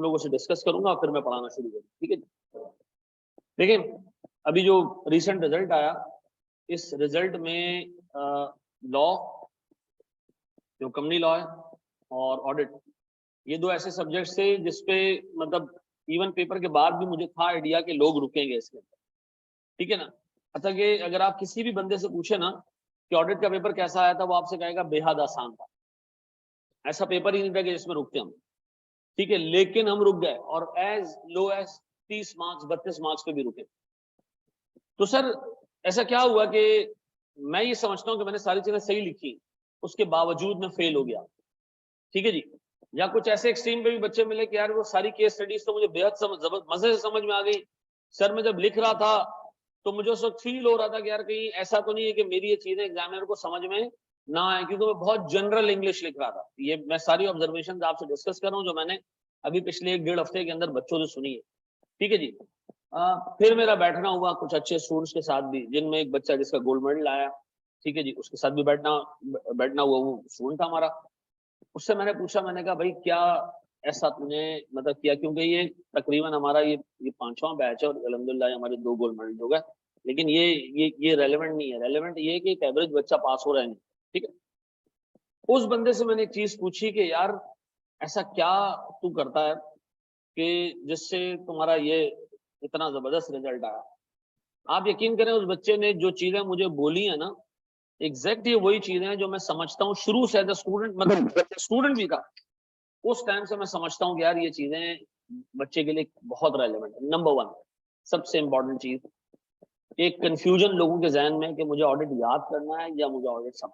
लोगों से डिस्कस करूंगा, फिर मैं पढ़ाना शुरू करूँ, ठीक है जी। देखिए अभी जो रिसेंट रिजल्ट आया, इस रिजल्ट में लॉ, जो कंपनी लॉ है, और ऑडिट, ये दो ऐसे सब्जेक्ट्स थे जिसपे मतलब इवन पेपर के बाद भी मुझे था आइडिया कि लोग रुकेंगे इसके अंदर, ठीक है ना। अच्छा कि अगर आप किसी भी बंदे से पूछे ना कि ऑडिट का पेपर कैसा आया था, वो आपसे कहेगा बेहद आसान था, ऐसा पेपर ही नहीं था कि जिसमें रुकते हम, ठीक है। लेकिन हम रुक गए और as low as 30 marks 32 marks पे भी रुके। तो सर ऐसा क्या हुआ कि मैं ये समझता हूँ कि मैंने सारी चीजें सही लिखी, उसके बावजूद मैं फेल हो गया, ठीक है जी। या कुछ ऐसे एक्सट्रीम पे भी बच्चे मिले कि यार वो सारी केस स्टडीज तो मुझे बेहद मजे से समझ में आ गई, सर मैं जब लिख रहा था तो मुझे उस वक्त फील हो रहा था कि यार कहीं ऐसा तो नहीं है कि मेरी ये चीजें एग्जामिनर को समझ में ना आए, क्योंकि मैं बहुत जनरल इंग्लिश लिख रहा था। ये मैं सारी ऑब्जर्वेशन आपसे डिस्कस कर रहा हूँ जो मैंने अभी पिछले 1-1.5 हफ्ते के अंदर बच्चों से सुनी है, ठीक है जी। फिर मेरा बैठना हुआ कुछ अच्छे स्टूडेंट्स के साथ भी, जिनमें एक बच्चा जिसका गोल्ड मेडल आया, ठीक है जी, उसके साथ भी बैठना हुआ, वो स्टूडेंट था हमारा। उससे मैंने पूछा, मैंने कहा भाई क्या ऐसा तूने मतलब किया, क्योंकि ये तकरीबन हमारा ये 5वां बैच है और अल्हम्दुलिल्लाह हमारे 2 गोल्ड मेडल हो गए, लेकिन ये रेलेवेंट नहीं है। रेलेवेंट ये है कि एक एवरेज बच्चा पास हो रहा है नहीं, ठीक है। उस बंदे से मैंने एक चीज पूछी कि यार ऐसा क्या तू करता है कि जिससे तुम्हारा ये इतना जबरदस्त रिजल्ट आया। आप यकीन करें उस बच्चे ने जो चीजें मुझे बोली है ना, एग्जैक्ट ये वही चीजें हैं जो मैं समझता हूँ शुरू से एज अ स्टूडेंट, मतलब स्टूडेंट भी था उस टाइम से मैं समझता हूँ कि यार ये चीजें बच्चे के लिए बहुत रेलेवेंट है। नंबर 1 सबसे इंपॉर्टेंट चीज, एक कंफ्यूजन लोगों के जहन में कि मुझे ऑडिट याद करना है या मुझे ऑडिट समझ,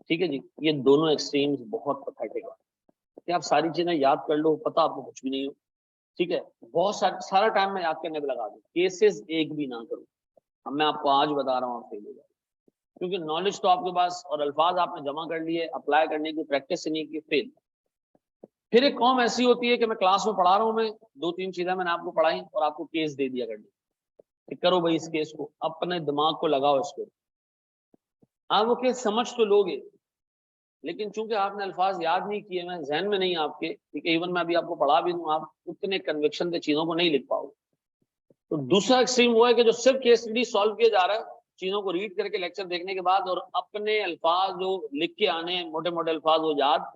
ठीक है जी। ये दोनों एक्सट्रीम्स बहुत पथेटिक है कि आप सारी चीजें याद कर लो, पता आपको कुछ भी नहीं हो, ठीक है। बहुत सारा टाइम मैं याद करने पे लगा दूं, केसेस एक भी ना करूं। अब मैं आपको आज बता रहा हूँ आप फेल हो जाए, क्योंकि नॉलेज तो आपके पास और अल्फाज आपने जमा कर लिए, अप्लाई करने की प्रैक्टिस नहीं की, फेल। फिर एक कौम ऐसी होती है कि मैं क्लास में पढ़ा रहा हूँ, मैं 2-3 चीजें मैंने आपको पढ़ाई और आपको केस दे दिया करने कि करो भाई इस केस को, अपने दिमाग को लगाओ इसको। आप वो केस समझ तो लोगे, लेकिन चूंकि आपने अल्फाज याद नहीं किए, मैं जहन में नहीं आपके, ठीक है, इवन मैं अभी आपको पढ़ा भी दूं, आप उतने कन्विक्शन से चीजों को नहीं लिख पाओगे। तो दूसरा एक्सट्रीम वो है कि जो सिर्फ केस स्टडी सॉल्व किया जा रहा है, चीजों को रीड करके लेक्चर देखने के बाद, और अपने अल्फाज जो लिख के आने मोटे मोटे अल्फाज वो याद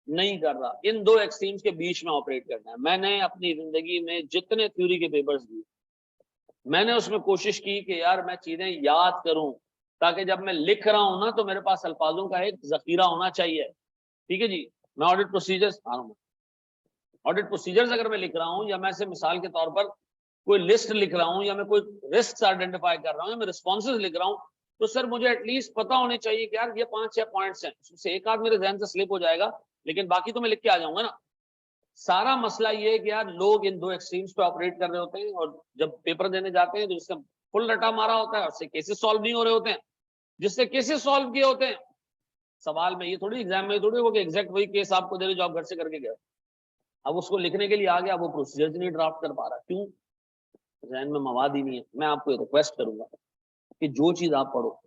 नहीं कर रहा। इन दो एक्सट्रीम्स के बीच में ऑपरेट करना है। मैंने अपनी जिंदगी में जितने थ्योरी के पेपर्स दिए, मैंने उसमें कोशिश की कि यार मैं चीजें याद करूं, ताकि जब मैं लिख रहा हूं ना तो मेरे पास अल्फाजों का एक जखीरा होना चाहिए, ठीक है जी। मैं ऑडिट प्रोसीजर्स अगर मैं लिख रहा हूं, या मैं से मिसाल के तौर पर कोई लिस्ट लिख रहा हूं, या मैं कोई रिस्क आइडेंटिफाई कर रहा हूं, या मैं रिस्पॉन्सेज लिख रहा हूं, तो सर मुझे एटलीस्ट पता होने चाहिए कि यार ये 5-6 पॉइंट्स हैं, उसमें एक आध मेरे जहन से स्लिप हो जाएगा, लेकिन बाकी तो मैं लिख के आ जाऊंगा ना। सारा मसला ये है कि यार लोग इन दो एक्सट्रीम्स पे ऑपरेट कर रहे होते हैं, और जब पेपर देने जाते हैं तो जिससे फुल रटा मारा होता है, उससे केसेस सॉल्व नहीं हो रहे होते हैं, जिससे केसेस सॉल्व किए होते हैं। सवाल में ये थोड़ी, एग्जाम में थोड़ी हो कि एग्जैक्ट वही केस आपको दे रहे जो आप घर से करके गए, अब उसको लिखने के लिए आ गया, वो प्रोसीजर नहीं ड्राफ्ट कर पा रहा, क्यों? जहन में मवाद ही नहीं है। मैं आपको रिक्वेस्ट करूंगा कि जो चीज आप पढ़ो,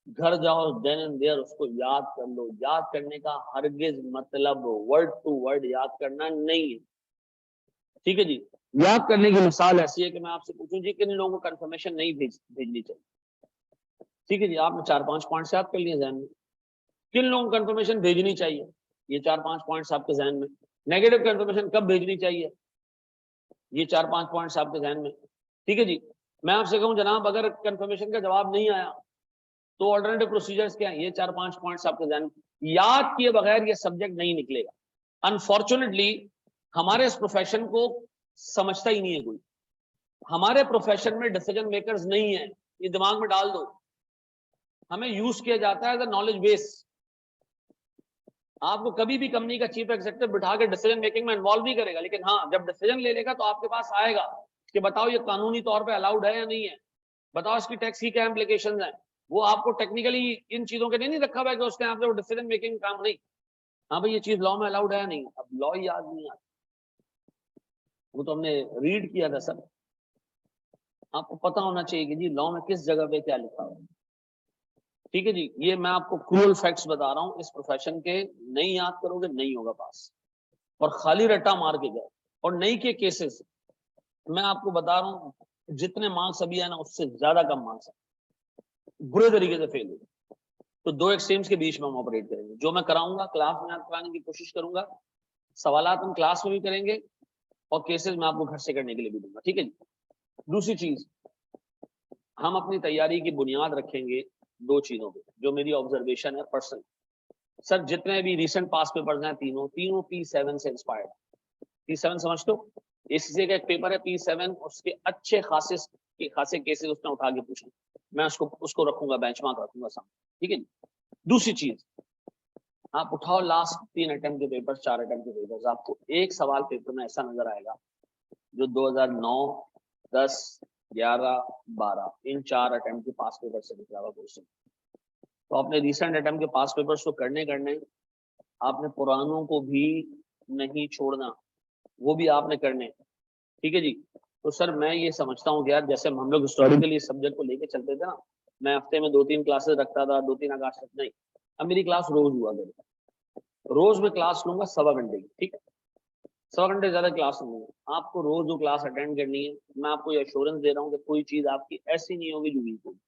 घर जाओ देन एंड देयर उसको याद कर लो। याद करने का हरगिज मतलब वर्ड टू वर्ड याद करना नहीं है, ठीक है जी। याद करने की मिसाल ऐसी है कि मैं आपसे पूछूं जी, किन लोगों को कंफर्मेशन नहीं भेजनी चाहिए, ठीक है जी। आपने 4-5 पॉइंट्स याद कर लिए जहन में। किन लोगों को कंफर्मेशन भेजनी चाहिए, ये 4-5 पॉइंट्स आपके जहन में। नेगेटिव कंफर्मेशन कब भेजनी चाहिए, ये 4-5 पॉइंट्स आपके जहन में, ठीक है जी। मैं आपसे कहूं जनाब, अगर कंफर्मेशन का जवाब नहीं आया तो ऑल्टरनेटिव प्रोसीजर्स क्या है, ये 4-5 पॉइंट्स आपके जहन में। याद किए बगैर ये सब्जेक्ट नहीं निकलेगा। अनफॉर्चुनेटली हमारे इस प्रोफेशन को समझता ही नहीं है कोई। हमारे प्रोफेशन में डिसीजन मेकर्स नहीं है, ये दिमाग में डाल दो। हमें यूज किया जाता है एज अ नॉलेज बेस। आपको कभी भी कंपनी का चीफ एग्जीक्यूटिव बिठा के डिसीजन मेकिंग में इन्वॉल्व नहीं करेगा, लेकिन हाँ जब डिसीजन ले लेगा तो आपके पास आएगा कि बताओ ये कानूनी तौर पे अलाउड है या नहीं है, बताओ इसकी टैक्स की क्या इम्प्लीकेशंस हैं। वो आपको टेक्निकली इन चीजों के नहीं रखा हुआ है कि उसके यहाँ पे वो डिसीजन मेकिंग काम नहीं। हाँ भाई ये चीज लॉ में अलाउड है या नहीं, अब लॉ याद नहीं आता, वो तो हमने रीड किया था सर। आपको पता होना चाहिए कि जी लॉ में किस जगह पे क्या लिखा हुआ है, ठीक है जी। ये मैं आपको क्रूअल फैक्ट्स बता रहा हूँ इस प्रोफेशन के, नहीं याद करोगे नहीं होगा पास, और खाली रट्टा मार के गए। और नहीं के केसेस मैं आपको बता रहा हूँ, जितने मार्क्स अभी है ना उससे ज्यादा कम मार्क्स है, बुरे तरीके से फेल हुए। तो दो एक्सट्रीम्स के बीच में हम ऑपरेट करेंगे। जो मैं कराऊंगा क्लास में आप कराने की कोशिश करूंगा, सवालात हम क्लास में भी करेंगे और केसेस मैं आपको घर से करने के लिए भी दूंगा, ठीक है जी। दूसरी चीज, हम अपनी तैयारी की बुनियाद रखेंगे दो चीजों पे, जो मेरी ऑब्जर्वेशन है पर्सनल। सर जितने भी रिसेंट पास पेपर्स हैं तीनों P7 से इंस्पायर्ड। P7 समझते हो, एसीसी का एक पेपर है P7, उसके अच्छे खासे केसेस उसने उठा के पूछे, मैं उसको रखूंगा, बेंचमार्क रखूंगा सामने, ठीक है। दूसरी चीज, आप उठाओ लास्ट 3 अटेम्प्ट के पेपर, 4 अटेम्प्ट के पेपर्स, आपको एक सवाल पेपर में ऐसा नजर आएगा जो 2009, 10, 11, 12 इन 4 अटेम्प्ट के पास पेपर से निकला हुआ क्वेश्चन। तो आपने रिसेंट अटेम्प्ट के पास पेपर्स को करने आपने पुरानों को भी नहीं छोड़ना, वो भी आपने करने, ठीक है जी। तो सर मैं ये समझता हूँ कि यार जैसे हम लोग हिस्टोरिकली इस सब्जेक्ट को लेके चलते थे ना, मैं हफ्ते में 2-3 क्लासेस रखता था, 2-3 आकाश तक नहीं, अब मेरी क्लास रोज हुआ करती, रोज मैं क्लास लूंगा 1.25 घंटे की, ठीक है, 1.25 घंटे ज्यादा क्लास लूंगा, आपको रोज वो क्लास अटेंड करनी है। मैं आपको ये एश्योरेंस दे रहा हूँ कि कोई चीज आपकी ऐसी नहीं होगी जो वीक होगी।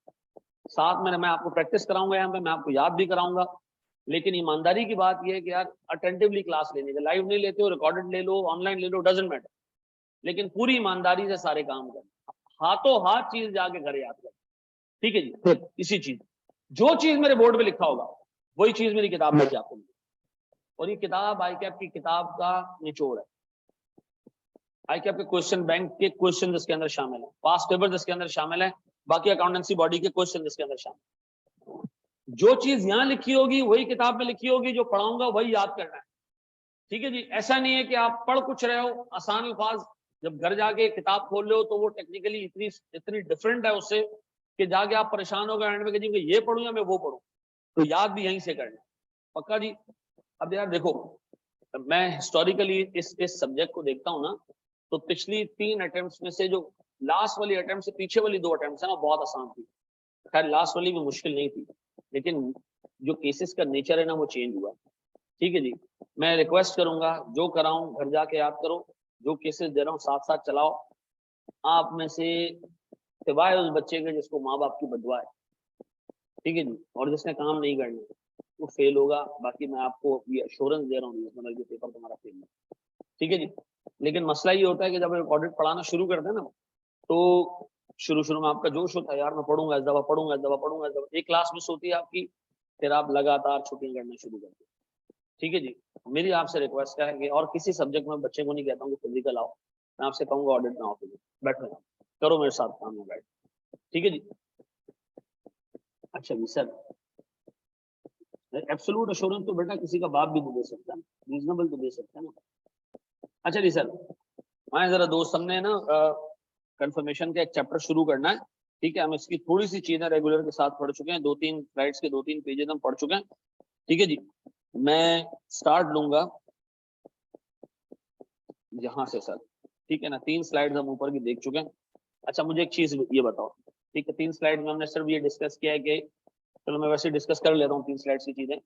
साथ में मैं आपको प्रैक्टिस कराऊंगा, यहाँ पे मैं आपको याद भी कराऊंगा, लेकिन ईमानदारी की बात यह है कि यार अटेंटिवली क्लास लेने का, लाइव नहीं लेते हो, रिकॉर्डेड ले लो, ऑनलाइन ले लो, डजंट मैटर, लेकिन पूरी ईमानदारी से सारे काम करना, हाथों हाथ चीज जाके घर याद कर, ठीक है जी। फिर इसी चीज, जो चीज मेरे बोर्ड पे लिखा होगा वही चीज मेरी किताब में आपको मिलेगी, और ये किताब ICAP की किताब का निचोड़ है। ICAP के क्वेश्चन बैंक के क्वेश्चन इसके अंदर शामिल है, पास्ट पेपर इसके अंदर शामिल है, बाकी अकाउंटेंसी बॉडी के क्वेश्चन इसके अंदर शामिल है। जो चीज यहाँ लिखी होगी वही किताब में लिखी होगी, जो पढ़ाऊंगा वही याद करना है, ठीक है जी। ऐसा नहीं है कि आप पढ़ कुछ रहे हो आसान अल्फाज, जब घर जाके किताब खोल रहे हो तो वो टेक्निकली इतनी डिफरेंट है उससे कि जाके आप परेशान हो गए एंड में कि ये पढ़ूं या मैं वो पढ़ूं, तो याद भी यहीं से करना, पक्का जी। अब यार देखो, मैं हिस्टोरिकली इस सब्जेक्ट को देखता हूँ ना, तो पिछली 3 अटेम्प्ट्स में से जो लास्ट वाली अटेम्प्ट से पीछे वाली 2 अटेम्प्ट्स है ना, बहुत आसान थी। खैर लास्ट वाली भी मुश्किल नहीं थी, लेकिन जो केसेस का नेचर है ना वो चेंज हुआ, ठीक है जी। मैं रिक्वेस्ट करूंगा, जो कराऊं घर जाके याद करो, जो केसेस दे रहा हूँ साथ साथ चलाओ। आप में से सिवाय उस बच्चे के जिसको माँ बाप की बदुआ है, ठीक है जी, और जिसने काम नहीं करना वो फेल होगा, बाकी मैं आपको ये अश्योरेंस दे रहा हूँ मतलब ये पेपर तुम्हारा फेल नहीं, ठीक है जी। लेकिन मसला ये होता है कि जब ऑडिट पढ़ाना शुरू करते हैं ना, तो शुरू में आपका जोश होता है, यार मैं पढ़ूंगा इस दफा, पढ़ूंगा इस दफा, पढ़ूंगा इस दफा, एक क्लास मिस होती है आपकी, फिर आप लगातार छुट्टियां करना शुरू करते हैं, ठीक है जी। मेरी आपसे रिक्वेस्ट है कि, और किसी सब्जेक्ट में बच्चे को नहीं कहता हूँ कि फिजिकल आओ, मैं आपसे कहूंगा ऑडिट में आओ, फिजिकल बैठो करो मेरे साथ काम में बैठ, ठीक है जी। अच्छा जी सर, एब्सोल्यूट एश्योरेंस तो बेटा किसी का बाप भी नहीं दे सकता, रीजनेबल तो दे सकता है ना। अच्छा जी सर, मैं जरा दोस्त हमने ना कंफर्मेशन का एक चैप्टर शुरू करना है, ठीक है, हम इसकी थोड़ी सी चीजें रेगुलर के साथ पढ़ चुके हैं, 2-3 स्लाइड्स के 2-3 पेजेस हम पढ़ चुके हैं, ठीक है जी। मैं स्टार्ट लूंगा यहाँ से सर, ठीक है ना, 3 स्लाइड्स हम ऊपर की देख चुके हैं। अच्छा मुझे एक चीज ये बताओ, ठीक है, 3 स्लाइड में हमने सिर्फ ये डिस्कस किया है कि, चलो मैं वैसे डिस्कस कर लेता हूँ 3 स्लाइड्स की चीजें।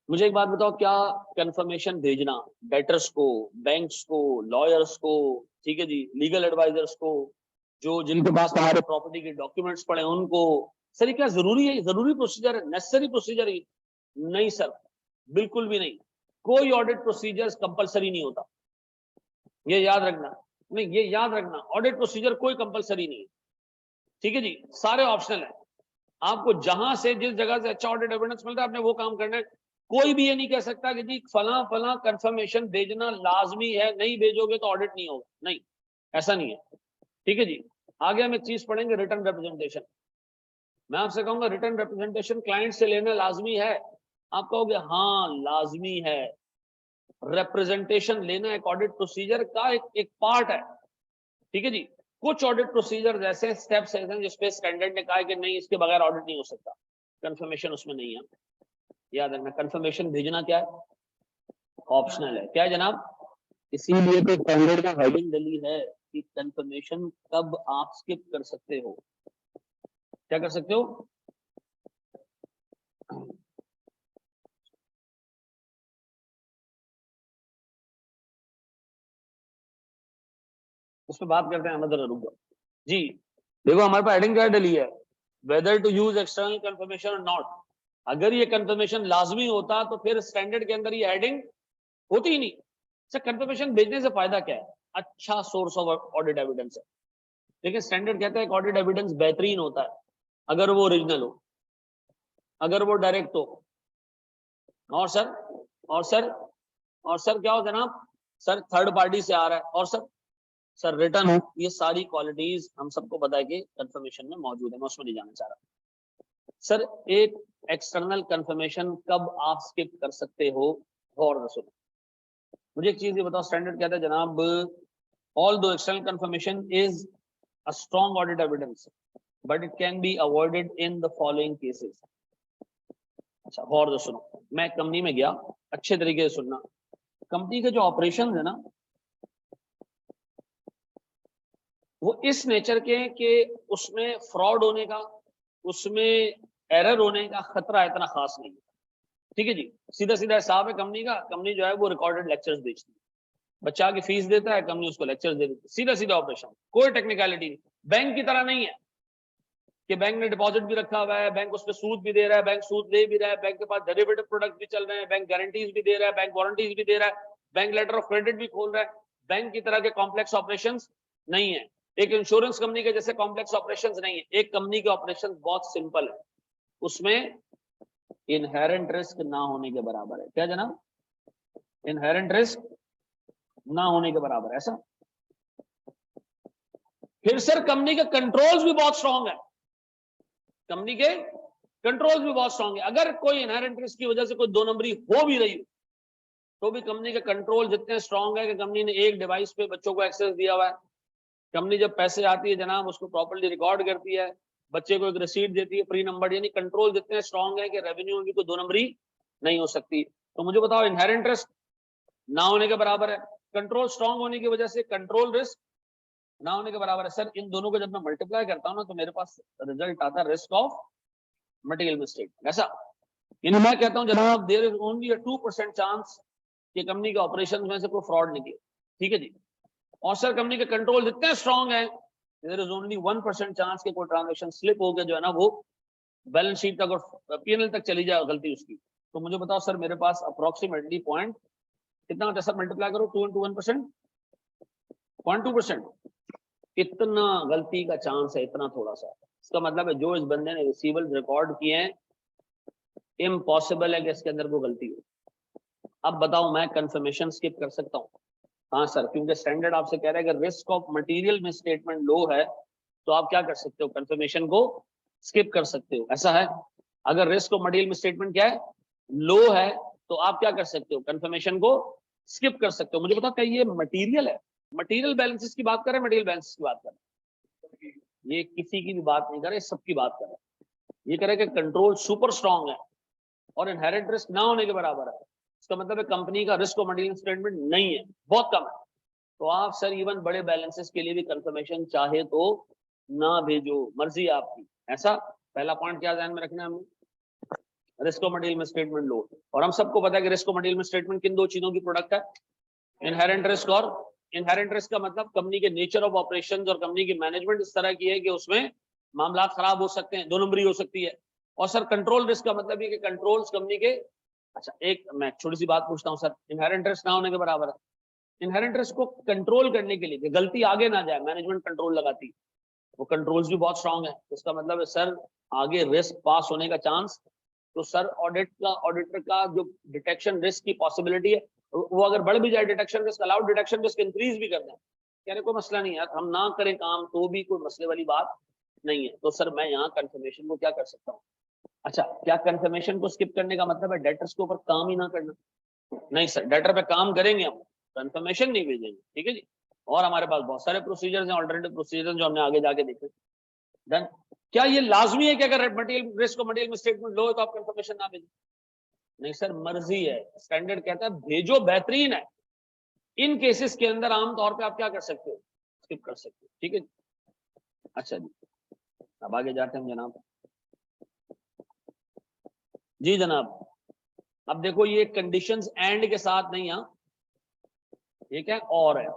मुझे एक बात बताओ, क्या कंफर्मेशन भेजना डेटर्स को, बैंक्स को, लॉयर्स को, ठीक है जी, लीगल एडवाइजर्स को, जो जिनके पास हमारे प्रॉपर्टी के डॉक्यूमेंट्स पड़े उनको, सर ये क्या जरूरी है, जरूरी प्रोसीजर है, नेसेसरी प्रोसीजर है? नहीं सर, बिल्कुल भी नहीं, कोई ऑडिट प्रोसीजर कंपलसरी नहीं होता, ये याद रखना, नहीं ये याद रखना, ऑडिट प्रोसीजर कोई कंपलसरी नहीं है, ठीक है जी, सारे ऑप्शनल है। आपको जहां से जिस जगह से अच्छा ऑडिट एविडेंस मिलता है आपने वो काम करना है। कोई भी ये नहीं कह सकता कि जी फला फला कंफर्मेशन भेजना लाजमी है, नहीं भेजोगे तो ऑडिट नहीं होगा, नहीं ऐसा नहीं है, ठीक है जी। आगे हम एक चीज पढ़ेंगे, रिटर्न रिप्रेजेंटेशन। मैं आपसे कहूंगा रिटर्न रिप्रेजेंटेशन क्लाइंट से लेना लाजमी है, आप कहोगे हाँ लाजमी है, रिप्रेजेंटेशन लेना एक ऑडिट प्रोसीजर का एक पार्ट है, ठीक है जी। कुछ ऑडिट प्रोसीजर ऐसे स्टेप्स ऐसे हैं जिसपे स्टैंडर्ड ने कहा है कि नहीं इसके बगैर ऑडिट नहीं हो सकता, कंफर्मेशन उसमें नहीं है, याद रखना। कंफर्मेशन भेजना क्या है, ऑप्शनल है, क्या है जनाब, इसीलिए तो स्टैंडर्ड का हेडिंग डली है कि कंफर्मेशन कब आप स्किप कर सकते हो, क्या कर सकते हो। उस पर बात करते हैं, अनदर रुक जाओ जी। देखो हमारे पास हेडिंग क्या डली है, whether to use external confirmation और नॉट। अगर ये कंफर्मेशन लाजमी होता तो फिर स्टैंडर्ड के अंदर ये हेडिंग होती ही नहीं। सर कंफर्मेशन भेजने से फायदा क्या है, अच्छा सोर्स ऑफ ऑडिट एविडेंस है, लेकिन स्टैंडर्ड कहता है कि ऑडिट एविडेंस बेहतरीन होता है अगर वो ओरिजिनल हो, अगर वो डायरेक्ट हो। और सर और सर और सर क्या हो जनाब, सर थर्ड पार्टी से आ रहा है, और सर रिटर्न हो। ये सारी क्वालिटीज हम सबको पता है कि कंफर्मेशन में मौजूद है, मैं उसमें नहीं जाना चाह रहा। सर एक एक्सटर्नल कंफर्मेशन कब आप स्किप कर सकते हो, और सुनो मुझे एक चीज ये बताओ, स्टैंडर्ड कहता है जनाब, ऑल दो external confirmation is a strong audit evidence but it can be avoided in the following cases. अच्छा और सुनो, मैं कंपनी में गया, अच्छे तरीके से सुनना, कंपनी के जो ऑपरेशन है ना वो इस नेचर के कि उसमें फ्रॉड होने का, उसमें एरर होने का खतरा इतना खास नहीं है। ठीक है जी, सीधा सीधा हिसाब है कंपनी का, कंपनी जो है वो रिकॉर्डेड लेक्चर्स बेचती है, बच्चा की फीस देता है, कंपनी उसको लेक्चर्स दे देती है, सीधा सीधा ऑपरेशन, कोई टेक्निकलिटी नहीं। बैंक की तरह नहीं है कि बैंक ने डिपॉजिट भी रखा हुआ है, बैंक उस पर सूद भी दे रहा है, बैंक सूद ले भी रहा है, बैंक के पास डेरिवेटिव प्रोडक्ट भी चल रहे हैं, बैंक गारंटीज भी दे रहा है, बैंक वारंटीज भी दे रहा है, बैंक लेटर ऑफ क्रेडिट भी खोल रहा है। बैंक की तरह के कॉम्प्लेक्स ऑपरेशंस नहीं है, एक इंश्योरेंस कंपनी के जैसे कॉम्प्लेक्स ऑपरेशंस नहीं है। एक कंपनी के ऑपरेशन बहुत सिंपल है, उसमें इनहेरेंट रिस्क ना होने के बराबर है। क्या जनाब, इनहेरेंट रिस्क ना होने के बराबर, ऐसा। फिर सर कंपनी के कंट्रोल्स भी बहुत स्ट्रांग है, कंपनी के कंट्रोल्स भी बहुत स्ट्रांग है। अगर कोई इनहेरेंट रिस्क की वजह से कोई दो नंबरी हो भी रही हो तो भी कंपनी के कंट्रोल जितने स्ट्रांग है कि कंपनी ने एक डिवाइस पे बच्चों को एक्सेस दिया हुआ है, कंपनी जब पैसे आती है जनाब उसको प्रॉपर्ली रिकॉर्ड करती है, बच्चे को एक रिसीट देती है प्री नंबर, यानी कंट्रोल जितने स्ट्रांग है कि रेवेन्यू की कोई दो नंबरी नहीं हो सकती। तो मुझे बताओ, इनहेरेंट रिस्क ना होने के बराबर है, कंट्रोल स्ट्रांग होने की वजह से कंट्रोल रिस्क ना होने के बराबर है। सर इन दोनों को जब मैं मल्टीप्लाई करता हूं ना तो मेरे पास रिजल्ट आता है रिस्क ऑफ मटेरियल मिस्टेक, ऐसा। यानी मैं कहता हूं जनाब there is only a 2% chance कि कंपनी के ऑपरेशन में से कोई फ्रॉड निकले। ठीक है जी, और सर कंपनी के कंट्रोल जितने स्ट्रांग है देयर इज ओनली 1% चांस कि कोई ट्रांजैक्शन स्लिप हो गया जो है ना वो बैलेंस शीट तक और पीएनएल तक चली जाए गलती उसकी। तो मुझे बताओ सर मेरे पास अप्रोक्सीमेटली पॉइंट कितना होता है सर, मल्टीप्लाई करो 2 into 1%, 0.2%, कितना गलती का चांस है, इतना थोड़ा सा। इसका मतलब है जो इस बंदे ने रिसीवेबल रिकॉर्ड किए हैं इम्पॉसिबल है कि इसके अंदर कोई गलती हो। अब बताओ मैं कंफर्मेशन स्किप कर सकता हूँ? हाँ सर, क्योंकि स्टैंडर्ड आपसे कह रहा है कि रिस्क ऑफ मटेरियल में स्टेटमेंट लो है तो आप क्या कर सकते हो, कंफर्मेशन को स्किप कर सकते हो, ऐसा है। अगर रिस्क ऑफ मटेरियल में स्टेटमेंट क्या है, लो है, तो आप क्या कर सकते हो, कंफर्मेशन को स्किप कर सकते हो। मुझे बताओ क्या ये मटेरियल है, मटेरियल बैलेंसेस की बात करें, मटेरियल बैलेंसेस की बात करें, ये किसी की भी बात नहीं करे, सबकी बात करें। ये कह रहे कि कंट्रोल सुपर स्ट्रांग है और इनहेरेंट रिस्क ना होने के बराबर है, इसका मतलब है कंपनी का रिस्क और मटेरियल स्टेटमेंट नहीं है, बहुत कम है। तो आप सर इवन बड़े बैलेंसेस के लिए भी कंफर्मेशन चाहे तो ना भेजो, मर्जी आपकी, ऐसा। पहला पॉइंट क्या ध्यान में रखना है हमें, रिस्क और मटेरियल में स्टेटमेंट लो। और हम सबको पता है कि रिस्क और मटेरियल में स्टेटमेंट किन दो चीजों की प्रोडक्ट है, इनहेरेंट रिस्क और इनहेरेंट रिस्क का मतलब कंपनी के नेचर ऑफ ऑपरेशंस और कंपनी की मैनेजमेंट इस तरह की है कि उसमें मामला खराब हो सकते हैं, दो नंबरी हो सकती है। और सर कंट्रोल रिस्क का मतलब ये कि कंट्रोल्स कंपनी के, अच्छा एक मैं छोटी सी बात पूछता हूँ सर, इनहेरेंट रिस्क ना होने के बराबर है, इनहेरेंट रिस्क को कंट्रोल करने के लिए कि गलती आगे ना जाए मैनेजमेंट कंट्रोल लगाती है, वो कंट्रोल्स भी बहुत स्ट्रांग है, इसका मतलब है सर आगे रिस्क पास होने का चांस, तो सर ऑडिटर का जो डिटेक्शन रिस्क की पॉसिबिलिटी है वो अगर बढ़ भी जाए, detection risk allowed, detection risk increase भी कर दें, कहने कोई मसला नहीं है, हम ना करें काम तो भी कोई मसले वाली बात नहीं है। तो सर मैं यहाँ कंफर्मेशन को क्या कर सकता हूँ, अच्छा क्या कंफर्मेशन को स्किप करने का मतलब है डेटर्स के ऊपर काम ही ना करना? नहीं सर, डेटर पे काम करेंगे हम, कंफर्मेशन नहीं भेजेंगे, ठीक है जी। और हमारे पास बहुत सारे प्रोसीजर्स हैं, ऑल्टरनेटिव प्रोसीजर्स जो हमने आगे जाके देखे। डन। क्या ये लाजमी है कि अगर मटेरियल रिस्क और मटेरियल में स्टेटमेंट लो है तो आप कंफर्मेशन ना भेजें? नहीं सर, मर्जी है, स्टैंडर्ड कहता है भेजो, बेहतरीन है। इन केसेस के अंदर आमतौर पे आप क्या कर सकते हो, स्किप कर सकते हो, ठीक है। अच्छा जी, अब आगे जाते हैं जनाब। जी जनाब, अब देखो ये कंडीशंस एंड के साथ नहीं, हाँ ये क्या और है,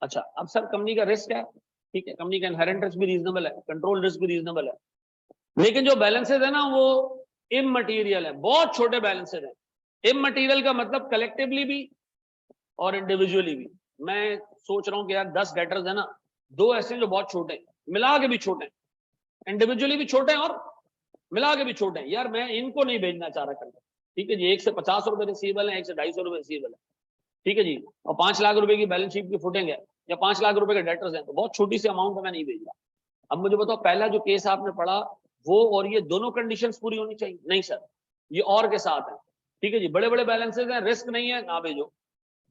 अच्छा, अब सर कंपनी का रिस्क है, ठीक है, कंपनी का इनहेरेंट रिस्क भी रीजनेबल है, कंट्रोल रिस्क भी रीजनेबल है, लेकिन जो बैलेंसेज है ना वो इममटीरियल है, बहुत छोटे बैलेंसेज है। इममटीरियल का मतलब कलेक्टिवली भी और इंडिविजुअली भी। मैं सोच रहा हूँ कि यार 10 डेटर्स है ना, 2 ऐसे हैं जो बहुत छोटे हैं, मिला के भी छोटे हैं, इंडिविजुअली भी छोटे हैं और मिला के भी छोटे हैं, यार मैं इनको नहीं भेजना चाह रहा करके, ठीक है जी। एक से 50 रुपए रिसीवेबल है, एक से 250 रुपए रिसीवेबल है, ठीक है जी, और 5 लाख रुपए की बैलेंस शीट की फुटेंगे या 5 लाख रुपए के डेटर्स हैं, तो बहुत छोटी सी अमाउंट मैं नहीं भेज रहा। अब मुझे बताओ, पहला जो केस आपने पढ़ा वो और ये दोनों कंडीशंस पूरी होनी चाहिए? नहीं सर, ये और के साथ है, ठीक है जी। बड़े बड़े बैलेंसेज हैं, रिस्क नहीं है, ना भेजो।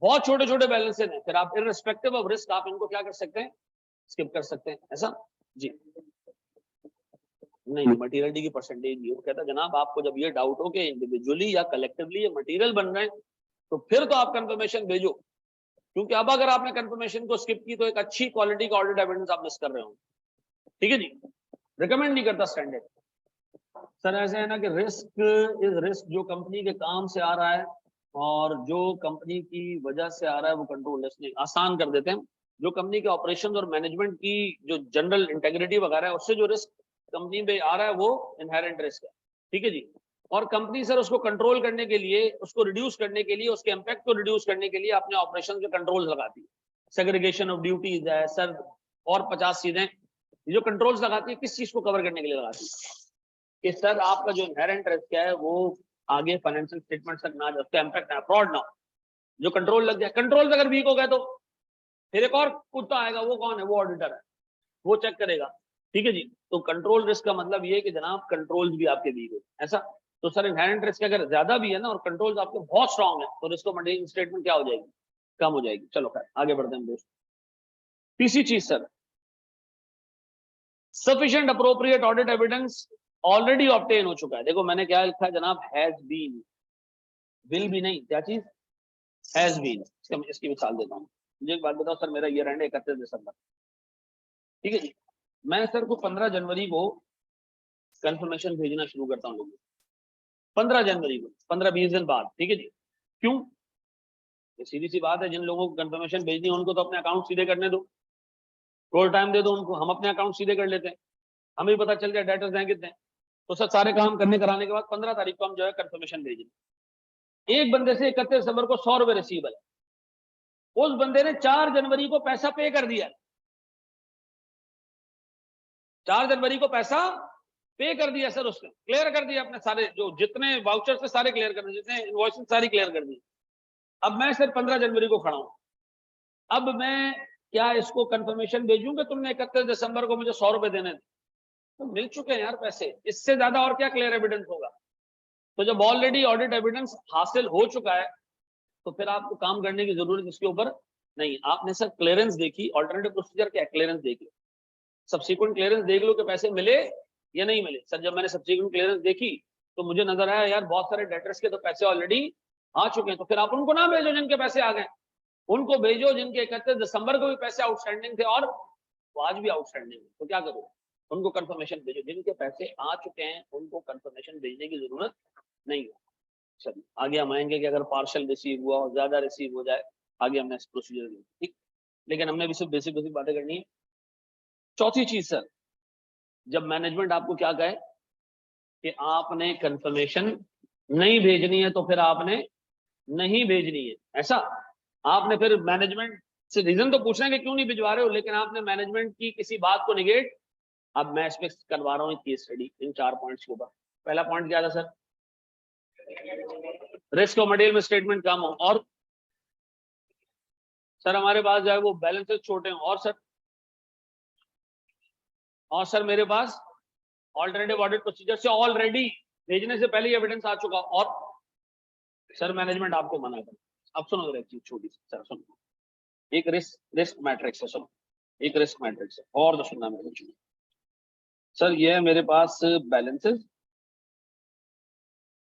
बहुत छोटे छोटे बैलेंसेज हैं, फिर आप इररिस्पेक्टिव ऑफ रिस्क आप इनको क्या कर सकते हैं, स्किप कर सकते हैं, ऐसा जी। नहीं, मटेरियलिटी की परसेंटेज ये कहता है जनाब, आपको जब ये डाउट हो कि इंडिविजुअली या कलेक्टिवली ये मटेरियल बन रहे हैं, तो फिर तो आप कंफर्मेशन भेजो, क्योंकि अब अगर आपने कंफर्मेशन को स्किप की तो एक अच्छी क्वालिटी का ऑडिट एविडेंस आप मिस कर रहे हो, ठीक है जी। रिकमेंड नहीं करता स्टैंडर्ड। सर ऐसे है ना कि रिस्क इज रिस्क, जो कंपनी के काम से आ रहा है और जो कंपनी की वजह से आ रहा है वो कंट्रोल रिस्क नहीं। आसान कर देते हैं, जो कंपनी के ऑपरेशन और मैनेजमेंट की जो जनरल इंटेग्रिटी वगैरह है उससे जो रिस्क कंपनी में आ रहा है वो इनहेरेंट रिस्क है, ठीक है जी। और कंपनी सर उसको कंट्रोल करने के लिए, उसको रिड्यूस करने के लिए, उसके इम्पैक्ट को रिड्यूस करने के लिए अपने ऑपरेशन के कंट्रोल्स लगाती है, सेग्रीगेशन ऑफ ड्यूटीज है सर, और 50 चीजें जो कंट्रोल्स लगाती है, किस चीज को कवर करने के लिए लगाती है कि सर आपका जो इनहेरेंट रिस्क है वो आगे फाइनेंशियल स्टेटमेंट तक ना जाए, उसका इम्पैक्ट ना, फ्रॉड ना हो, जो कंट्रोल लग जाए। कंट्रोल अगर वीक हो गया तो फिर एक और कुत्ता आएगा, वो कौन है, वो ऑडिटर है, वो चेक करेगा, ठीक है जी। तो कंट्रोल रिस्क का मतलब ये है कि जनाब कंट्रोल्स भी आपके वीक हो, ऐसा। तो सर इनहेरेंट रिस्क अगर ज्यादा भी है ना और कंट्रोल्स आपके बहुत स्ट्रांग है, तो रिस्क ऑफ स्टेटमेंट क्या हो जाएगी, कम हो जाएगी। चलो खैर आगे बढ़ते हैं दोस्त। तीसरी चीज sir, sufficient appropriate audit evidence already obtain हो चुका है। देखो मैंने क्या लिखा है जनाब, हैज बीन, विल भी नहीं, क्या चीज, हैज बीन। इसकी मिसाल देता हूँ। मुझे एक बात बताओ सर, मेरा ईयर एंड 31 दिसंबर, ठीक है जी। मैं सर को 15 जनवरी को कंफर्मेशन भेजना शुरू करता हूँ लोगों को, 15 जनवरी को, 15-20 दिन बाद, ठीक है जी। क्यों? ये सीधी सी बात है, जिन लोगों को कंफर्मेशन भेजनी है उनको तो अपने अकाउंट सीधे करने दो, थोड़ा टाइम दे दो उनको, हम अपने अकाउंट सीधे कर लेते हैं, हमें पता चल जाए डेटर्स हैं कितने। तो सर सारे काम करने कराने के बाद 15 तारीख को हम जो है कंफर्मेशन भेजेंगे। एक बंदे से 31 दिसंबर को 100 रुपए रिसीवेबल है, उस बंदे ने 4 जनवरी को पैसा पे कर दिया, 4 जनवरी को पैसा पे कर दिया सर, उसने क्लियर कर दिया अपने सारे जो जितने वाउचर थे सारे क्लियर कर दिए, जितने इनवॉइसेस सारी क्लियर कर दी। अब मैं सर 15 जनवरी को खड़ा हूं, अब मैं क्या इसको कंफर्मेशन भेजूं कि तुमने 31 दिसंबर को मुझे 100 रुपए देने थे? तो मिल चुके हैं यार पैसे, इससे ज्यादा और क्या क्लियर एविडेंस होगा। तो जब ऑलरेडी ऑडिट एविडेंस हासिल हो चुका है तो फिर आपको काम करने की जरूरत इसके ऊपर नहीं। आपने सर क्लियरेंस देखी, ऑल्टरनेटिव प्रोसीजर क्या, क्लियरेंस देख लो, सब्सिक्वेंट क्लियरेंस देख लो कि पैसे मिले या नहीं मिले। सर जब मैंने सब्सिक्वेंट क्लियरेंस देखी तो मुझे नजर आया यार बहुत सारे डेटर्स के तो पैसे ऑलरेडी आ चुके हैं, तो फिर आप उनको ना भेजो जिनके पैसे आ गए, उनको भेजो जिनके 31 दिसंबर को भी पैसे आउटस्टैंडिंग थे और वो आज भी आउटस्टैंडिंग है। तो क्या करो, उनको कंफर्मेशन भेजो, जिनके पैसे आ चुके हैं उनको कंफर्मेशन भेजने की जरूरत नहीं है। चलिए आगे हम आएंगे कि अगर पार्शियल रिसीव हुआ और ज्यादा रिसीव हो जाए, आगे हमने प्रोसीजर ठीक, लेकिन हमने भी सिर्फ बेसिक बेसिक बातें करनी है। चौथी चीज सर, जब मैनेजमेंट आपको क्या कहे कि आपने कंफर्मेशन नहीं भेजनी है तो फिर आपने नहीं भेजनी है, ऐसा। आपने फिर मैनेजमेंट से रीजन तो पूछना है कि क्यों नहीं भिजवा रहे हो, लेकिन आपने मैनेजमेंट की किसी बात को निगेट, अब मैं इस पे करवा रहा हूँ केस स्टडी इन 4 पॉइंट्स के ऊपर। पहला पॉइंट क्या था सर, रिस्क और मटेरियल में स्टेटमेंट कम हो, और सर हमारे पास जो है वो बैलेंसेस छोटे हैं, और सर मेरे पास ऑल्टरनेटिव ऑडिट प्रोसीजर से ऑलरेडी भेजने से पहले एविडेंस आ चुका, और सर मैनेजमेंट आपको मना कर। अब सुनो जरा एक चीज छोटी सी सर, सुनो, एक रिस्क मैट्रिक्स है, सुनो, एक रिस्क मैट्रिक्स है, और तो सुनना मेरे को। सर ये है मेरे पास बैलेंसेस,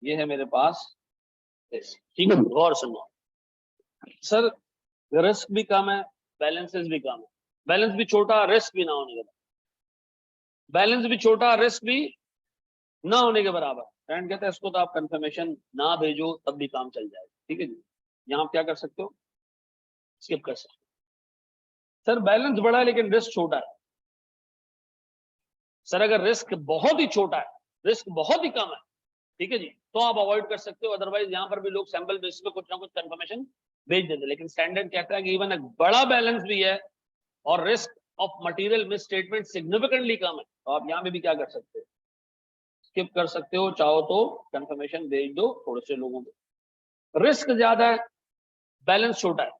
ये है मेरे पास रिस्क, ठीक है, गौर सुनो। सर रिस्क भी कम है, बैलेंसेस भी कम है, बैलेंस भी छोटा, रिस्क भी ना होने के बराबर, बैलेंस भी छोटा, रिस्क भी ना होने के बराबर। फ्रेंड कहते हैं इसको तो आप कंफर्मेशन ना भेजो तब भी काम चल जाएगा, ठीक है जी। यहाँ आप क्या कर सकते हो, स्किप कर सकते हो। सर बैलेंस बड़ा है लेकिन रिस्क छोटा है। सर अगर रिस्क बहुत ही छोटा है, रिस्क बहुत ही कम है, ठीक है जी, तो आप अवॉइड कर सकते हो। अदरवाइज यहाँ पर भी लोग सैंपल बेसिस पे कुछ ना कुछ कंफर्मेशन भेज देते, लेकिन स्टैंडर्ड कहता है कि इवन एक बड़ा बैलेंस भी है और risk of material misstatement significantly कम है, तो आप यहाँ पे भी क्या कर सकते हो, स्किप कर सकते हो। चाहो तो कंफर्मेशन भेज दो थोड़े से लोगों को। रिस्क ज्यादा है, बैलेंस छोटा है,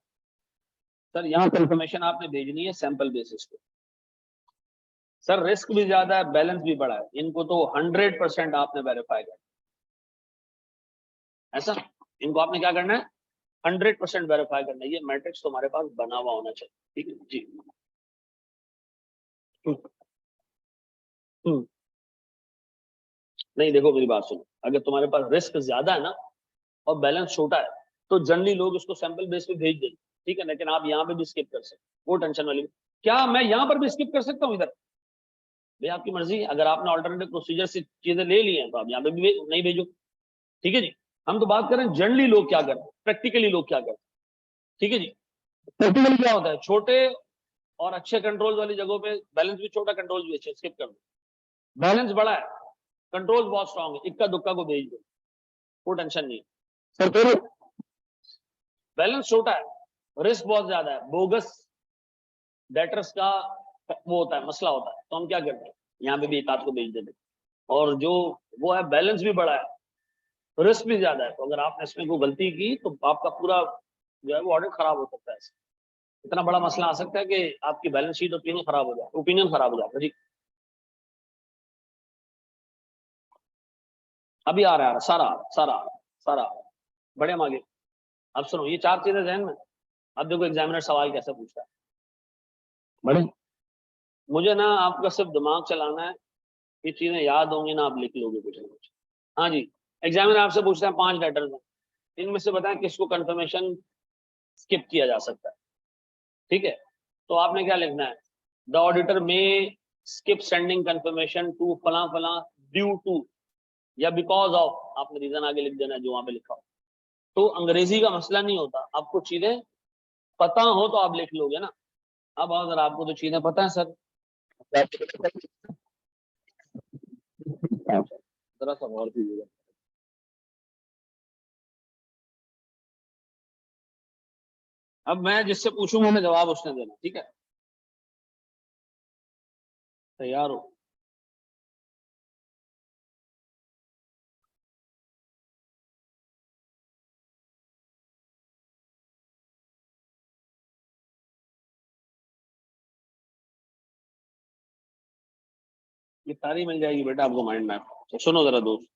सर यहाँ कंफर्मेशन आपने भेजनी है सैंपल बेसिस पे। सर रिस्क भी ज्यादा है, बैलेंस भी बड़ा है, इनको तो 100% आपने वेरीफाई करना है। ऐसा इनको आपने क्या करना है, 100% वेरीफाई करना है। ये मैट्रिक्स तुम्हारे पास बना हुआ होना चाहिए, ठीक है जी। हम्म। नहीं देखो मेरी बात सुनो, अगर तुम्हारे पास रिस्क ज्यादा है ना और बैलेंस छोटा है तो जनरली लोग इसको सैंपल बेस पे भेज देंगे, ठीक है, लेकिन आप यहाँ पे भी स्किप कर सकते हो, वो टेंशन वाली। क्या मैं यहाँ पर भी स्किप कर सकता हूँ इधर? भाई आपकी मर्जी, अगर आपने ऑल्टरनेटिव प्रोसीजर से चीजें ले ली हैं तो आप यहाँ पे भी नहीं भेजो, ठीक है जी। हम तो बात करें जनरली लोग क्या करते हैं, प्रैक्टिकली लोग क्या करते हैं, ठीक है जी। प्रैक्टिकली क्या होता है, छोटे और अच्छे कंट्रोल वाली जगहों पे बैलेंस भी छोटा, कंट्रोल भी अच्छे, स्किप कर दो। बैलेंस बड़ा है, कंट्रोल बहुत स्ट्रांग है, इक्का दुक्का को भेज दो, कोई टेंशन नहीं है। फिर बैलेंस छोटा है, रिस्क बहुत ज्यादा है, बोगस डेटर्स का वो होता है, मसला होता है, तो हम क्या करते हैं, यहाँ पे भी एक आध को भेज देते। और जो वो है बैलेंस भी बड़ा है, रिस्क भी ज्यादा है, तो अगर आपने इसमें कोई गलती की तो आपका पूरा जो है वो ऑडिट खराब हो सकता है। इतना बड़ा मसला आ सकता है कि आपकी बैलेंस शीट ओपिनियन खराब हो जाए, ओपिनियन खराब हो जाता है जी। अभी आ रहा है, सारा सारा सारा बड़े हम आगे। अब सुनो, ये चार चीजें ध्यान में। अब देखो एग्जामिनर सवाल कैसे पूछता है, बड़े मुझे ना आपका सिर्फ दिमाग चलाना है, ये चीजें याद होंगी ना आप लिख लोगे कुछ ना कुछ। हाँ जी, एग्जामिनर आपसे पूछता है 5 लेटर्स हैं, इनमें से बताएं किसको कंफर्मेशन स्किप किया जा सकता है, ठीक है। तो आपने क्या लिखना है, द ऑडिटर में स्किप सेंडिंग कंफर्मेशन टू फला फला ड्यू टू या बिकॉज ऑफ, आपने रीजन आगे लिख देना है जो वहां पे लिखा हो। तो अंग्रेजी का मसला नहीं होता, आपको चीजें पता हो तो आप लिख लोगे ना। अब अगर आपको तो चीजें पता है सर, जरा सा गौर कीजिएगा। अब मैं जिससे पूछूंगा मैं जवाब उसने देना, ठीक है, तैयार हो? ये सारी मिल जाएगी बेटा आपको माइंड मैप। तो सुनो जरा दोस्त,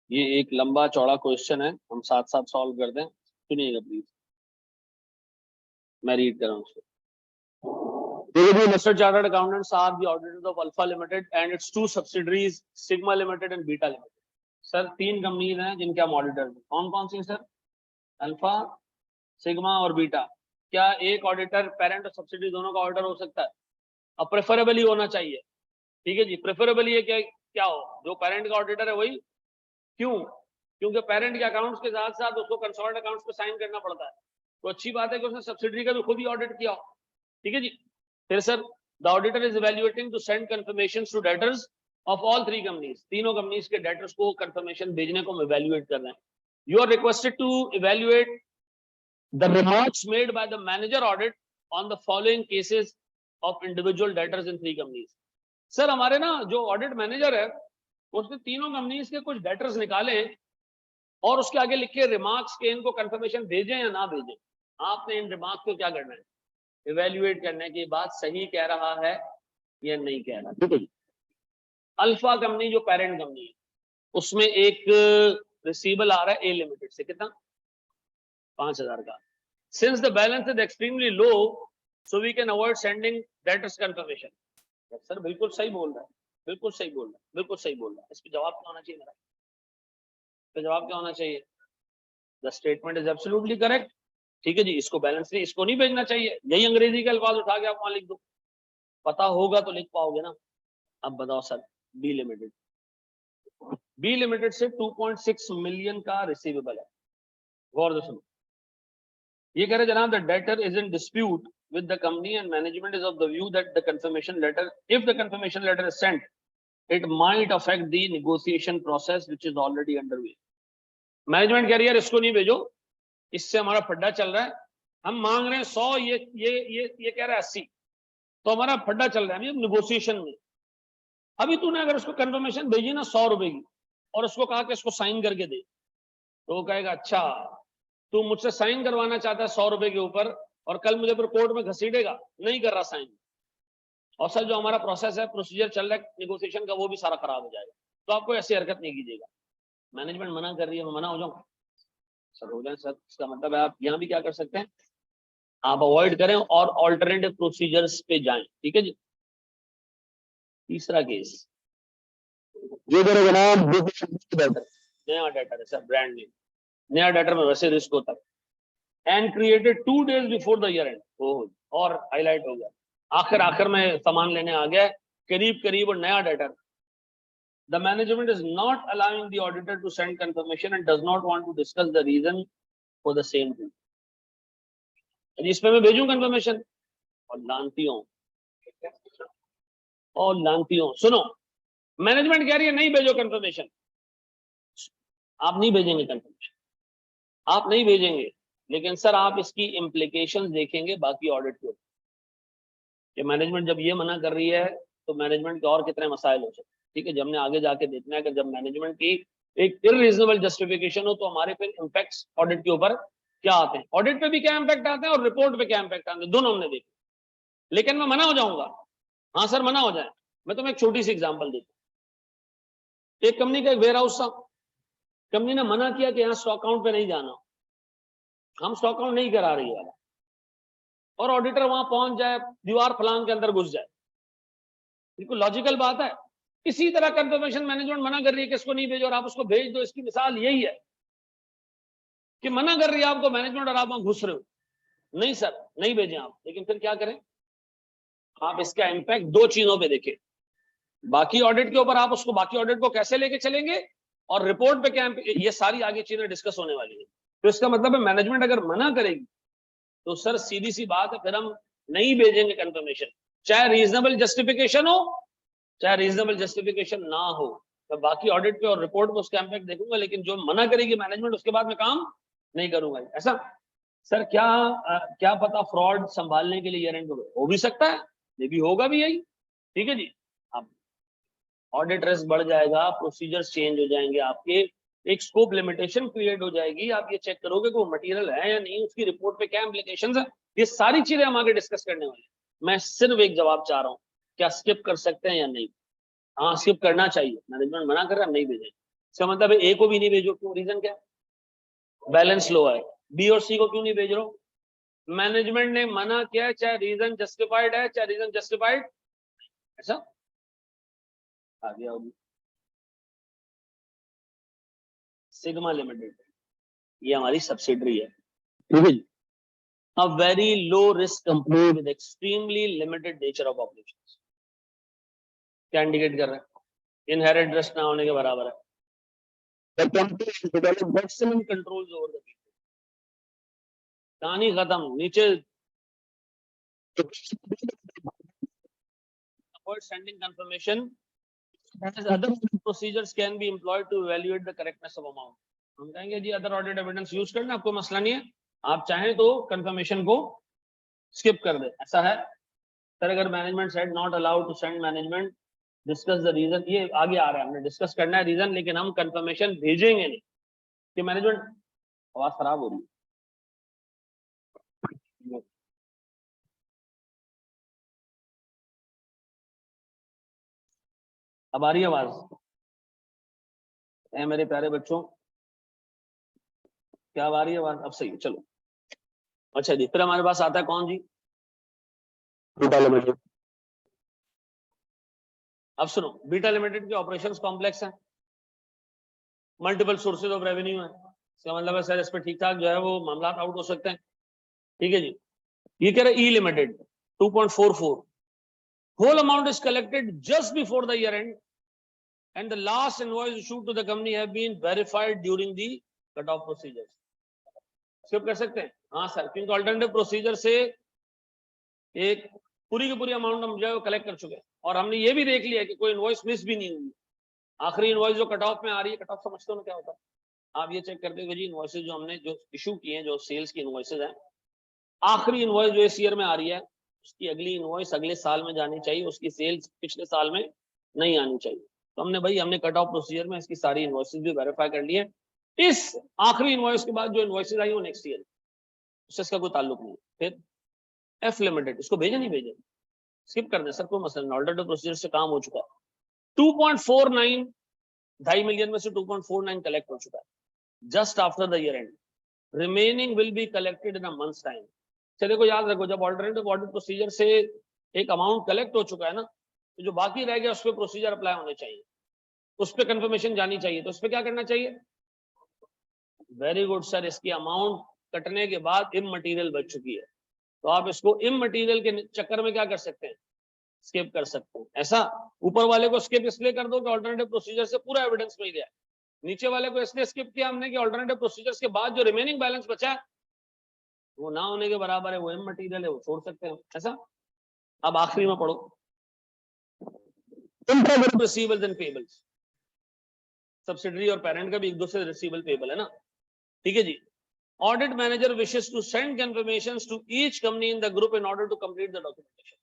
ये एक लंबा चौड़ा क्वेश्चन है, हम साथ साथ सॉल्व कर दें, सुनिएगा प्लीज, मैं रीड कर रहा हूँ उसको। Listed chartered accountants are the auditors of Alpha Limited and its 2 subsidiaries, Sigma Limited and Beta Limited. Sir 3 companies हैं जिनके हम ऑडिटर हैं, कौन कौन सी सर? अल्फा, सिग्मा और बीटा। क्या एक ऑडिटर पेरेंट और सब्सिडी दोनों का ऑडिटर हो सकता है? अब प्रेफरेबली होना चाहिए, ठीक है जी, प्रेफरेबली है क्या, क्या हो, जो पेरेंट का ऑडिटर है वही। क्यों? क्योंकि पेरेंट के अकाउंट्स के साथ साथ उसको कंसोलिडेटेड अकाउंट्स पे साइन करना पड़ता है, तो अच्छी बात है कि उसने सब्सिडी का भी खुद ही ऑडिट किया हो, ठीक है जी। फिर sir, the auditor is evaluating to send confirmations to debtors of all 3 companies, तीनों कंपनीज के डेटर्स को कंफर्मेशन भेजने को हम इवैल्यूएट कर रहे हैं। You are requested to evaluate the remarks made by the manager audit on the following cases of individual debtors in 3 companies. Sir हमारे ना जो ऑडिट मैनेजर है उसने तीनों कंपनीज के कुछ डेटर्स निकाले और उसके आगे लिखे रिमार्क्स के इनको कंफर्मेशन भेजें या ना भेजें। आपने इन रिमार्क्स को क्या करना है, इवैल्यूएट करना है कि बात सही कह रहा है या नहीं कह रहा, ठीक है जी। अल्फा कंपनी जो पेरेंट कंपनी है उसमें एक रिसीवेबल आ रहा है ए लिमिटेड से, कितना? 5,000 का। Since the balance is extremely low so we can avoid sending debtors confirmation. Sir बिल्कुल सही बोल रहा है, बिल्कुल सही बोल रहा है, बिल्कुल सही बोल रहा है। इस पे जवाब क्या होना चाहिए मेरा? इस पे जवाब क्या होना चाहिए? The statement is absolutely correct, ठीक है जी, इसको बैलेंस नहीं, इसको नहीं भेजना चाहिए, यही अंग्रेजी का अल्फाज उठा के आप वहां लिख दो, पता होगा तो लिख पाओगे ना। अब बताओ sir, B limited, B limited से 2.6 मिलियन का रिसीवेबल है, गौर से सुनो। ये कह रहे जनाब the debtor is in dispute with the company and management is of the view that the confirmation letter, if the confirmation letter is sent, it might affect the negotiation process which is already underway. Management कह रही है इसको नहीं भेजो, इससे हमारा फड्डा चल रहा है, हम मांग रहे हैं 100, ये कह रहा है 80, तो हमारा फड्डा चल रहा है अभी नेगोशिएशन में। अभी तूने अगर उसको कंफर्मेशन भेजी ना 100 रुपए की और उसको कहा कि इसको साइन करके दे, तो वो कहेगा अच्छा तू मुझसे साइन करवाना चाहता है 100 रुपए के ऊपर और कल मुझे फिर कोर्ट में घसीटेगा, नहीं कर रहा साइन। और सर जो हमारा प्रोसेस है, प्रोसीजर चल रहा है नेगोशिएशन का, वो भी सारा खराब हो जाएगा। तो आपको ऐसी हरकत नहीं कीजिएगा। मैनेजमेंट मना कर रही है, मैं मना हो जाऊं? सर हो जाए सर, इसका मतलब है आप यहाँ भी क्या कर सकते हैं, आप अवॉइड करें और ऑल्टरनेटिव प्रोसीजर्स पे जाएं। ठीक है जी। तीसरा केस ये नया डेटर है सर, ब्रांड नेम, नया डेटर में वैसे रिस्क होता है। And created 2 days before the year and, और हाईलाइट हो गया, आखिर में सामान लेने आ गया करीब और नया debtor. The management is not allowing the auditor to send confirmation and does not want to discuss the reason for the same thing. इस पे मैं भेजूं कंफर्मेशन और लानती हूं। सुनो, मैनेजमेंट कह रही है नहीं भेजो कंफर्मेशन, आप नहीं भेजेंगे कंफर्मेशन, आप नहीं भेजेंगे, लेकिन सर आप इसकी इम्प्लीकेशंस देखेंगे बाकी ऑडिट के ऊपर। कि मैनेजमेंट जब ये मना कर रही है तो मैनेजमेंट के और कितने मसाइल हो सकते हैं। ठीक है, जब हमने आगे जाके देखना है कि जब मैनेजमेंट की एक इररीजनेबल जस्टिफिकेशन हो तो हमारे फिर इम्पैक्ट्स ऑडिट के ऊपर क्या आते हैं, ऑडिट पे भी क्या इम्पैक्ट आते हैं और रिपोर्ट पे क्या इम्पैक्ट आते हैं, दोनों हमने देखे। लेकिन मैं मना हो जाऊंगा, हाँ सर मना हो जाए। मैं तुम्हें एक छोटी सी एग्जांपल देता हूं। एक कंपनी का एक वेयर हाउस था, कंपनी ने मना किया कि यहाँ स्टॉक काउंट पे नहीं जाना, हम स्टॉक काउंट नहीं करा रही वाला, और ऑडिटर वहां पहुंच जाए, दीवार फलांग के अंदर घुस जाए। बिल्कुल लॉजिकल बात है। इसी तरह कंफर्मेशन मैनेजमेंट मना कर रही है कि इसको नहीं भेजो और आप उसको भेज दो। इसकी मिसाल यही है कि मना कर रही है आपको मैनेजमेंट और आप वहां घुस रहे हो, नहीं सर नहीं भेजें आप। लेकिन फिर क्या करें, आप इसका इंपैक्ट 2 चीजों पे देखें, बाकी ऑडिट के ऊपर आप उसको बाकी ऑडिट को कैसे लेके चलेंगे और रिपोर्ट पे क्या, ये सारी आगे चीजें डिस्कस होने वाली है। तो इसका मतलब है मैनेजमेंट अगर मना करेगी तो सर सीधी सी बात है, फिर हम नहीं भेजेंगे कंफर्मेशन, चाहे रीजनेबल जस्टिफिकेशन हो चाहे रीजनेबल जस्टिफिकेशन ना हो। तो बाकी ऑडिट पे और रिपोर्ट पे उसका इम्पैक्ट देखूंगा, लेकिन जो मना करेगी मैनेजमेंट उसके बाद में काम नहीं करूंगा। ऐसा सर क्या पता फ्रॉड संभालने के लिए ईयर एंड हो भी सकता है, ये भी होगा भी यही। ठीक है जी। अब ऑडिट रिस्क बढ़ जाएगा, प्रोसीजर्स चेंज हो जाएंगे, आपके एक स्कोप लिमिटेशन क्रिएट हो जाएगी। आप ये चेक करोगे कि वो मटेरियल है या नहीं, उसकी रिपोर्ट पे क्या इम्प्लीकेशंस है, ये सारी चीजें हम आगे डिस्कस करने वाले हैं। मैं सिर्फ एक जवाब चाह रहा हूँ, क्या स्किप कर सकते हैं या नहीं? हाँ स्किप करना चाहिए, मैनेजमेंट मना कर रहा है नहीं भेजें। इसका मतलब ए को भी नहीं भेजो, क्यों, रीजन क्या? बैलेंस लो है। बी और सी को क्यों नहीं भेज रहे हो? मैनेजमेंट ने मना किया है, चाहे रीजन जस्टिफाइड है चाहे रीजन जस्टिफाइड। ऐसा आ गया। सिग्मा लिमिटेड ये हमारी सब्सिडरी है, ठीक है जी। A very low risk company with extremely limited nature of operations. क्या इंडिकेट कर रहा है? इनहेरेंट रिस्क ना होने के बराबर है। The company has developed maximum controls over the people. कहानी खत्म। नीचे avoid sending confirmation as other procedures can be employed to evaluate the correctness of amount. हम कहेंगे जी अदर ऑडिट एविडेंस यूज करना, आपको मसला नहीं है, आप चाहें तो कंफर्मेशन को स्किप कर दे। ऐसा है सर, अगर management said not allowed to send, management discuss the reason, ये आगे आ रहा है, हमने डिस्कस करना है रीजन, लेकिन हम कंफर्मेशन भेजेंगे नहीं कि मैनेजमेंट। आवाज खराब हो रही है, अब आ रही है आवाज? मेरे प्यारे बच्चों क्या आ रही है आवाज? अब सही है, चलो। अच्छा जी, फिर हमारे पास आता है कौन जी? Beta limited. अब सुनो, बीटा लिमिटेड के ऑपरेशंस कॉम्प्लेक्स हैं, मल्टीपल सोर्सेज ऑफ रेवेन्यू है। इसका मतलब है सर इस पर ठीक ठाक जो है वो मामला आउट हो सकते हैं। ठीक है जी। ये कह रहे E limited 2.44, whole amount is collected just before the year end and the last invoice issued to the company have been verified during the cut off procedures. Skip कर सकते हैं? हाँ सर, क्योंकि अल्टरनेटिव प्रोसीजर से एक पूरी की पूरी अमाउंट हम जो है वो कलेक्ट कर चुके हैं, और हमने ये भी देख लिया कि कोई इनवॉइस मिस भी नहीं हुई। आखिरी इनवॉइस जो कट ऑफ में आ रही है, कट ऑफ समझते हो ना क्या होता है, आप ये चेक करते हो जी इनवॉइसेज जो हमने जो इशू किए हैं, जो सेल्स की इनवॉइसेज हैं, आखिरी इनवॉइस जो इस ईयर में आ रही है, उसकी अगली इनवॉइस अगले साल में जानी चाहिए, उसकी सेल्स पिछले साल में नहीं आनी चाहिए। तो हमने कट ऑफ प्रोसीजर में इसकी सारी इनवॉइसेज भी वेरीफाई कर ली है। इस आखिरी इनवॉइस के बाद जो इनवॉइसेज आई वो नेक्स्ट ईयर, उससे इसका कोई ताल्लुक नहीं है। फिर एफ लिमिटेड, इसको भेजे नहीं भेजे, स्किप कर दें सर, कोई मसला नहीं, ऑर्डर टू प्रोसीजर से काम हो चुका है। 2.49 2.5 मिलियन में से 2.49 कलेक्ट हो चुका है just after the year and. Remaining will be collected in a months time. चलिए को याद रखो, जब ऑल्टरनेटिव ऑडिट प्रोसीजर से एक अमाउंट कलेक्ट हो चुका है ना, तो जो बाकी रह गया उस पर प्रोसीजर अप्लाई होने चाहिए, उस पर कंफर्मेशन जानी चाहिए। तो उस पर क्या करना चाहिए? वेरी गुड सर, इसकी अमाउंट कटने के बाद इममटीरियल बच चुकी है, तो आप इसको इममटीरियल के चक्कर में क्या कर सकते हैं? स्किप कर सकते हैं। ऐसा ऊपर वाले को स्किप इसलिए कर दो कि ऑल्टरनेटिव प्रोसीजर से पूरा एविडेंस मिल गया, नीचे वाले को इसलिए स्किप किया हमने कि ऑल्टरनेटिव प्रोसीजर्स के बाद जो रिमेनिंग बैलेंस बचा है वो ना होने के बराबर है, वो इममटीरियल है, वो छोड़ सकते हैं। ऐसा अब आखिरी में पढ़ो, intra group receivables and payables. Subsidiary और पेरेंट का भी एक दूसरे रिसीवेबल पेबल है ना, ठीक है जी। Audit manager wishes to send confirmations to each company in the group in order to complete the documentation.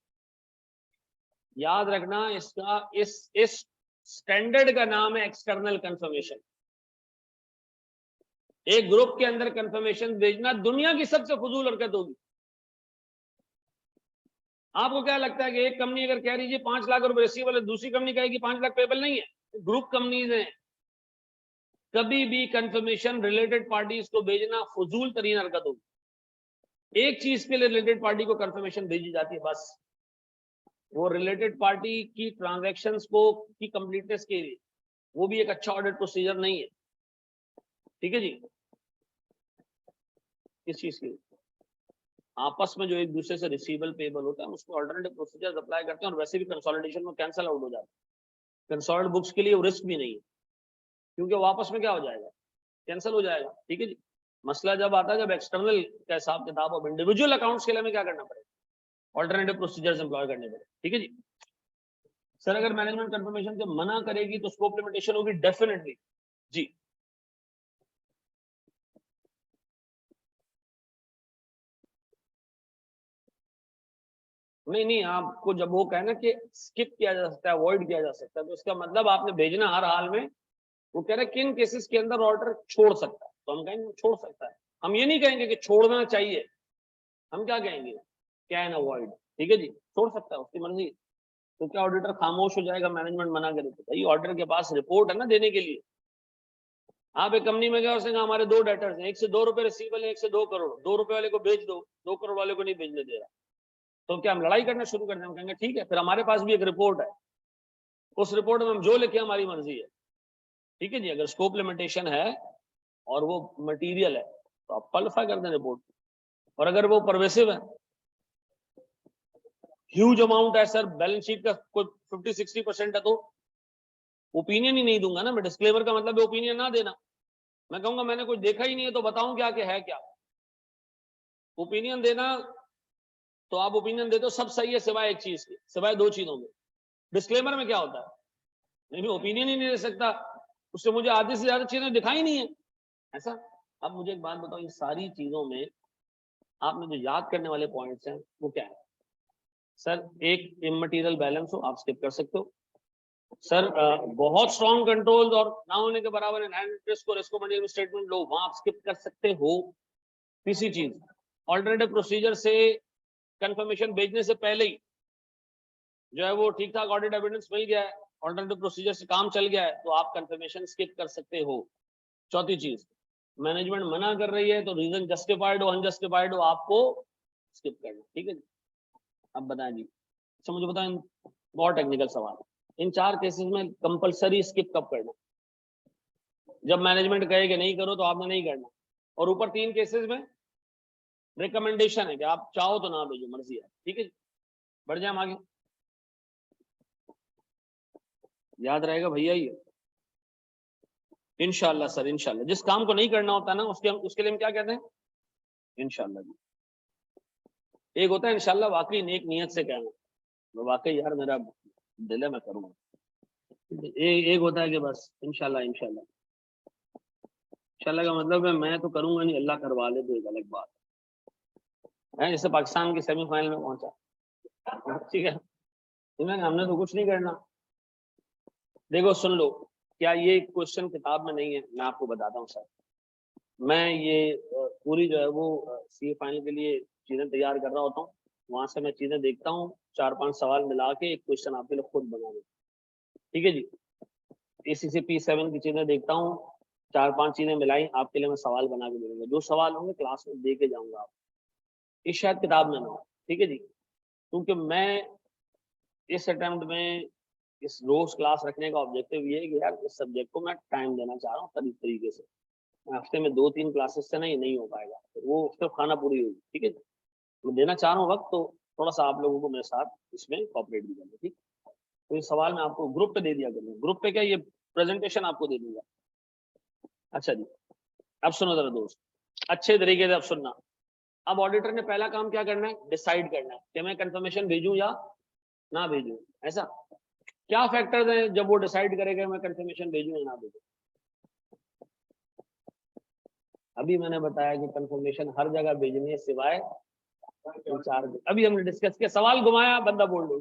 याद रखना, इसका इस स्टैंडर्ड का नाम है एक्सटर्नल कंफर्मेशन। एक ग्रुप के अंदर कंफर्मेशन भेजना दुनिया की सबसे फजूल हरकत होगी। आपको क्या लगता है कि एक कंपनी अगर कह रही है 5 लाख रुपए रिसीवेबल है, दूसरी कंपनी कहेगी 5 लाख पेबल नहीं है? ग्रुप कंपनीज हैं, कभी भी कंफर्मेशन रिलेटेड पार्टीज को भेजना फजूल तरीन हरकत होगी। एक चीज के लिए रिलेटेड पार्टी को कंफर्मेशन भेजी जाती है बस, वो रिलेटेड पार्टी की ट्रांजैक्शंस को की कंप्लीटनेस के लिए, वो भी एक अच्छा ऑडिट प्रोसीजर नहीं है, ठीक है जी। किस चीज के लिए? आपस में जो एक दूसरे से रिसीवेबल पेबल होता है उसको ऑल्टरनेटिव प्रोसीजर्स अप्लाई करते हैं, और वैसे भी कंसोलिडेशन में कैंसिल आउट हो जाता है। कंसोलिडेटेड बुक्स के लिए रिस्क भी नहीं है, क्योंकि वापस में क्या हो जाएगा? कैंसिल हो जाएगा, ठीक है जी। मसला जब आता है जब एक्सटर्नल का हिसाब किताब और इंडिविजुअल अकाउंट्स के लिए हमें क्या करना पड़ेगा? ऑल्टरनेटिव प्रोसीजर्स एम्प्लॉय करने पड़े, ठीक है जी। सर अगर मैनेजमेंट कंफर्मेशन से मना करेगी तो स्कोप लिमिटेशन होगी, डेफिनेटली जी। नहीं, आपको जब वो कहना कि स्किप किया जा सकता है, अवॉइड किया जा सकता है, तो इसका मतलब आपने भेजना हर हाल में। वो कह रहे हैं किन केसेस के अंदर ऑर्डर छोड़ सकता है, तो हम कहेंगे छोड़ सकता है। हम ये नहीं कहेंगे कि छोड़ना चाहिए, हम क्या कहेंगे? कैन अवॉइड, ठीक है जी, छोड़ सकता है, उसकी मर्जी। तो क्या ऑडिटर खामोश हो जाएगा मैनेजमेंट मना करे तो? भाई ऑर्डर के पास रिपोर्ट है ना देने के लिए। आप एक कंपनी में गए, उसने कहा हमारे 2 डेटर्स हैं, एक से 2 रुपए रिसीवेबल है, एक से 2 करोड़, 2 रुपए वाले को भेज दो, 2 करोड़ वाले को नहीं भेजने दे रहा, तो क्या हम लड़ाई करना शुरू कर दें? हम कहेंगे ठीक है, फिर हमारे पास भी एक रिपोर्ट है, उस रिपोर्ट में हम जो लिखे हमारी मर्जी है, ठीक है जी। अगर स्कोप लिमिटेशन है और वो मटेरियल है तो आप क्वालिफाई कर दें रिपोर्ट, और अगर वो परवेसिव है, ह्यूज अमाउंट है सर, बैलेंस शीट का कोई 50-60% है, तो ओपिनियन ही नहीं दूंगा ना मैं। डिस्क्लेमर का मतलब है ओपिनियन ना देना। मैं कहूंगा मैंने कुछ देखा ही नहीं है तो बताऊं क्या कि है क्या। ओपिनियन देना तो आप ओपिनियन दे दो, सब सही है सिवाय एक चीज के, सिवाय 2 चीजों में। डिस्क्लेमर में क्या होता है? नहीं, मैं ओपिनियन ही नहीं दे सकता, उससे मुझे आधी से ज्यादा चीजें दिखाई नहीं है, ऐसा। अब मुझे एक बात बताओ, इन सारी चीजों में आपने जो याद करने वाले पॉइंट्स हैं वो क्या है? सर एक इममटीरियल बैलेंस हो, आप स्किप कर सकते हो। सर बहुत स्ट्रॉन्ग कंट्रोल और ना होने के बराबर इंटरेस्ट को रिस्क मैनेजमेंट स्टेटमेंट लो, वहां आप स्किप कर सकते हो। तीसरी चीज, ऑल्टरनेटिव प्रोसीजर से कंफर्मेशन भेजने से पहले ही जो है वो ठीक ठाक ऑडिट एविडेंस मिल गया है, ऑल्टरनेटिव प्रोसीजर से काम चल गया है, तो आप कंफर्मेशन स्किप कर सकते हो। चौथी चीज, मैनेजमेंट मना कर रही है तो रीजन जस्टिफाइड हो अनजस्टिफाइड हो, आपको स्किप करना, ठीक है जी। अब बताएं जी, अच्छा मुझे बताएं, बहुत टेक्निकल सवाल, इन 4 केसेस में कंपलसरी स्किप कब करना? जब मैनेजमेंट कहे कि नहीं करो तो आपने नहीं करना, और ऊपर 3 केसेस में रिकमेंडेशन है कि आप चाहो तो ना भेजो, मर्जी है, ठीक है। बढ़ जाए हम आगे, याद रहेगा भैया ये इंशाल्लाह सर, इंशाल्लाह। जिस काम को नहीं करना होता ना उसके लिए हम क्या कहते हैं? इंशाल्लाह जी। एक होता है इंशाल्लाह वाकई नेक नियत से कहना, मैं वाकई यार मेरा दिल है मैं करूँगा। एक होता है कि बस इंशाल्लाह इंशाल्लाह, इंशाल्लाह का मतलब है मैं तो करूंगा नहीं, अल्लाह करवा ले तो एक अलग बात है। जैसे पाकिस्तान के सेमीफाइनल में पहुंचा, ठीक है, हमने तो कुछ नहीं करना। देखो सुन लो, क्या ये क्वेश्चन किताब में नहीं है, मैं आपको बताता हूँ सर। मैं ये पूरी जो है वो सीए फाइनल के लिए चीजें तैयार कर रहा होता हूँ, वहां से मैं चीजें देखता हूँ, 4-5 सवाल मिला के एक क्वेश्चन आपके लिए खुद बना दूँ, ठीक है जी। ACC P7 की चीजें देखता हूँ, 4-5 चीजें मिलाई आपके लिए मैं सवाल बना के दे दूंगा, जो सवाल होंगे क्लास में दे के जाऊंगा आप, ये शायद किताब में ना हो, ठीक है जी। क्योंकि मैं इस अटेम्प्ट में इस रोज क्लास रखने का ऑब्जेक्टिव ये है कि यार इस सब्जेक्ट को मैं टाइम देना चाह रहा हूँ तरीके से। हफ्ते में 2-3 क्लासेस से नहीं हो पाएगा, तो वो सिर्फ खाना पूरी होगी, ठीक है। मैं देना चाह रहा हूँ वक्त, तो थोड़ा सा आप लोगों को मेरे साथ इसमें कॉपरेट भी करना, ठीक। तो ये सवाल मैं आपको ग्रुप पे दे दिया करूँगा, ग्रुप पे क्या ये प्रेजेंटेशन आपको दे दूंगा। अच्छा जी, अब सुनो जरा दोस्त, अच्छे तरीके से अब सुनना। अब ऑडिटर ने पहला काम क्या करना है, डिसाइड करना है कि मैं कंफर्मेशन भेजूं या ना भेजूं। ऐसा क्या फैक्टर्स हैं जब वो डिसाइड करेगा मैं कंफर्मेशन भेजूं या ना भेजूं। अभी मैंने बताया कि कंफर्मेशन हर जगह भेजनी है सिवाय 4 दिन। अभी हमने डिस्कस किया, सवाल घुमाया बंदा बोल दो।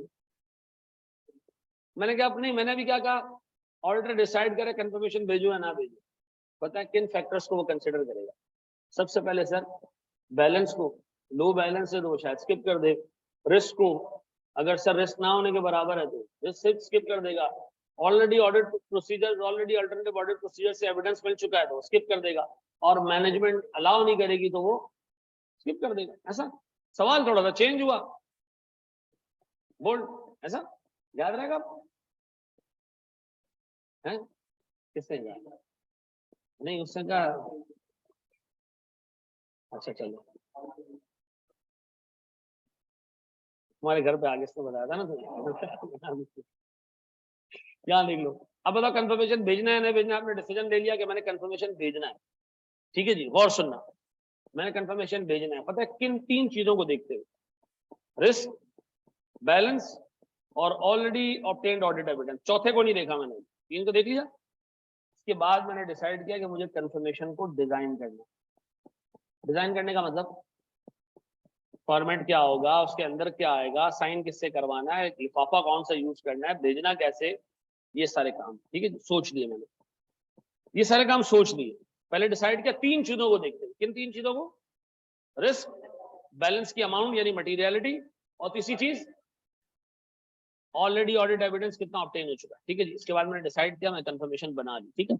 मैंने क्या अपनी, मैंने भी क्या कहा, ऑडिटर डिसाइड करे कंफर्मेशन भेजूं या ना भेजूं, पता है किन फैक्टर्स को वो कंसिडर करेगा। सबसे पहले सर बैलेंस को, लो बैलेंस है तो वो शायद स्किप कर दे। रिस्क को, अगर सर रिस्क ना होने के बराबर है तो रिस्क सिर्फ स्किप कर देगा। Already audit procedure, already alternative audit procedure से एविडेंस मिल चुका है तो स्किप कर देगा, और मैनेजमेंट अलाउ नहीं करेगी तो वो स्किप कर देगा। ऐसा सवाल थोड़ा सा चेंज हुआ, बोल्ड, ऐसा याद रहेगा आपको है। किसने याद नहीं उससे क्या, अच्छा चलो तुम्हारे घर पे आगे से बताया था ना तुम्हें। यहाँ देख लो। अब बताओ कंफर्मेशन भेजना है नहीं भेजना, आपने डिसीजन ले लिया कि मैंने कंफर्मेशन भेजना है, ठीक है जी। गौर सुनना, मैंने कंफर्मेशन भेजना है, पता है किन 3 चीजों को देखते हुए, रिस्क, बैलेंस और ऑलरेडी ऑब्टेन्ड ऑडिट एविडेंस। चौथे को नहीं देखा मैंने, 3 को देख लिया। इसके बाद मैंने डिसाइड किया कि मुझे कंफर्मेशन को डिजाइन करना। डिजाइन करने का मतलब फॉर्मेट क्या होगा, उसके अंदर क्या आएगा, साइन किससे करवाना है, लिफाफा कौन सा यूज करना है, भेजना कैसे, ये सारे काम, ठीक है, सोच लिए मैंने, ये सारे काम सोच लिए। पहले डिसाइड किया, 3 चीजों को देखते हैं। किन 3 चीजों को, रिस्क, बैलेंस की अमाउंट यानी मटीरियलिटी, और तीसरी चीज ऑलरेडी ऑडिट एविडेंस कितना ऑब्टेन हो चुका है, ठीक है जी। इसके बाद मैंने डिसाइड किया, मैं कंफर्मेशन बना ली, ठीक है,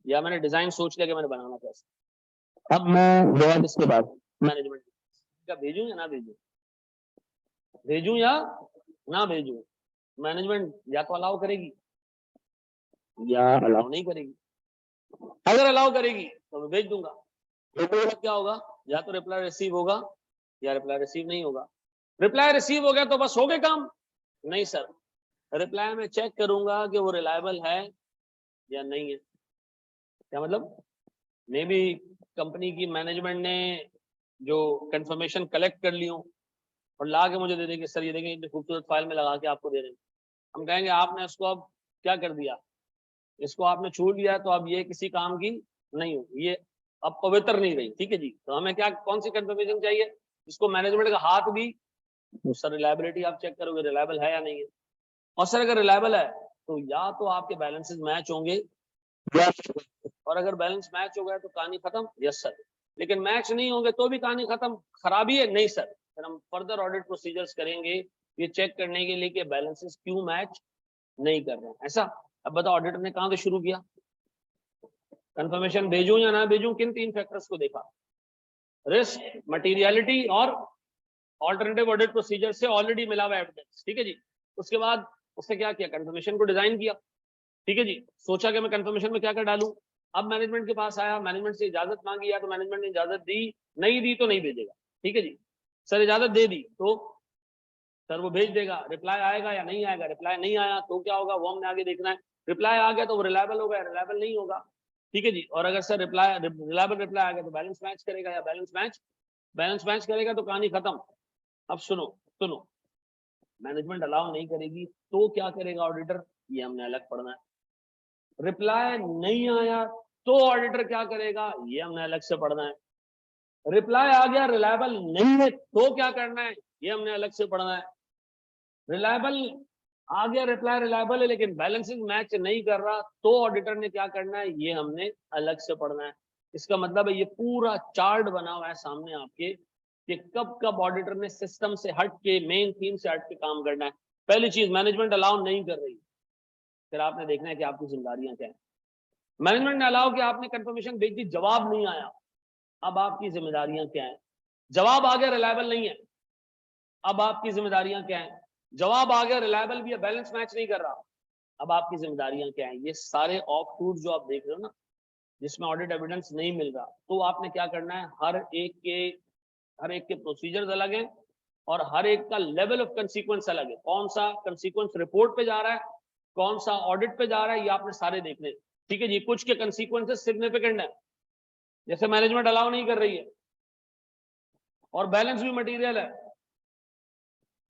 या मैंने डिजाइन सोच लिया कि मैंने बनाना कैसे। अब मैं गया इसके बाद मैनेजमेंट का, भेजूं या ना भेजूं, भेजूं या ना भेजूं। मैनेजमेंट या तो अलाउ करेगी या अलाउ नहीं करेगी। अगर अलाउ करेगी तो मैं भेज दूंगा, तो क्या होगा, या तो रिप्लाई रिसीव होगा या रिप्लाई रिसीव नहीं होगा। रिप्लाई रिसीव हो गया तो बस हो गए काम, नहीं सर, रिप्लाई में चेक करूंगा कि वो रिलायबल है या नहीं है। क्या मतलब, मे बी कंपनी की मैनेजमेंट ने जो कंफर्मेशन कलेक्ट कर ली हो और ला के मुझे दे देंगे, सर ये देखें इतनी खूबसूरत फाइल में लगा के आपको दे रहे हैं। हम कहेंगे आपने इसको अब क्या कर दिया, इसको आपने छू लिया तो अब ये किसी काम की नहीं हो, ये अब पवित्र नहीं रही, ठीक है जी। तो हमें क्या, कौन सी कंफर्मेशन चाहिए, जिसको मैनेजमेंट का हाथ भी, तो सर रिलायबिलिटी आप चेक करोगे रिलायबल है या नहीं है। और सर अगर रिलायबल है तो या तो आपके बैलेंसेस मैच होंगे, और अगर बैलेंस मैच हो गया तो कहानी खत्म, यस सर। लेकिन मैच नहीं होंगे तो भी कहानी खत्म, खराबी है नहीं सर, फिर हम फर्दर ऑडिट प्रोसीजर्स करेंगे ये चेक करने के लिए कि बैलेंसेस क्यों मैच नहीं कर रहे हैं। ऐसा, अब बताओ ऑडिटर ने कहां से शुरू किया, कंफर्मेशन भेजूं या ना भेजूं, किन 3 फैक्टर्स को देखा, रिस्क, मटीरियलिटी और ऑल्टरनेटिव ऑडिट प्रोसीजर से ऑलरेडी मिला हुआ एविडेंस, ठीक है जी। उसके बाद उससे क्या किया, कंफर्मेशन को डिजाइन किया, ठीक है जी। सोचा कि मैं कंफर्मेशन में क्या क्या डालूं। अब मैनेजमेंट के पास आया, मैनेजमेंट से इजाजत मांगी, या तो मैनेजमेंट ने इजाजत दी, नहीं दी तो नहीं भेजेगा, ठीक है जी। सर इजाजत दे दी तो सर वो भेज देगा, रिप्लाई आएगा या नहीं आएगा, रिप्लाई नहीं आया तो क्या होगा वो हमने आगे देखना है। रिप्लाई आ गया तो वो रिलायबल होगा, रिलायबल नहीं होगा, ठीक है जी। और अगर सर रिलायबल रिप्लाई आ गया तो बैलेंस मैच करेगा या बैलेंस मैच करेगा तो कहानी खत्म। अब सुनो सुनो, मैनेजमेंट अलाउ नहीं करेगी तो क्या करेगा ऑडिटर, ये हमने अलग पढ़ना है। रिप्लाई नहीं आया तो ऑडिटर क्या करेगा, ये हमने अलग से पढ़ना है। रिप्लाई आ गया रिलायबल नहीं है तो क्या करना है, ये हमने अलग से पढ़ना है। रिलायबल आ गया, रिप्लाई रिलायबल है लेकिन बैलेंसिंग मैच नहीं कर रहा तो ऑडिटर ने क्या करना है, ये हमने अलग से पढ़ना है। इसका मतलब है ये पूरा चार्ट बना हुआ है सामने आपके कि कब कब ऑडिटर ने सिस्टम से हट के, मेन थीम से हट के काम करना है। पहली चीज, मैनेजमेंट अलाउ नहीं कर रही, फिर आपने देखना है कि आपकी जिम्मेदारियां क्या है। मैनेजमेंट ने अलाउ किया, आपने कंफर्मेशन भेज दी, जवाब नहीं आया, अब आपकी जिम्मेदारियां क्या है। जवाब आ गया रिलायबल नहीं है, अब आपकी जिम्मेदारियां क्या है। जवाब आ गया रिलायबल भी है, बैलेंस मैच नहीं कर रहा, अब आपकी जिम्मेदारियां क्या है। ये सारे ऑफ टूर जो आप देख रहे हो ना, जिसमें ऑडिट एविडेंस नहीं मिल रहा, तो आपने क्या करना है, हर एक के प्रोसीजर्स अलग हैं और हर एक का लेवल ऑफ कंसीक्वेंस अलग है। कौन सा कंसीक्वेंस रिपोर्ट पे जा रहा है, कौन सा ऑडिट पे जा रहा है, ये आपने सारे देखने। ठीक है जी, कुछ के कंसीक्वेंसेस सिग्निफिकेंट है, जैसे मैनेजमेंट अलाउ नहीं कर रही है और बैलेंस भी मटेरियल है,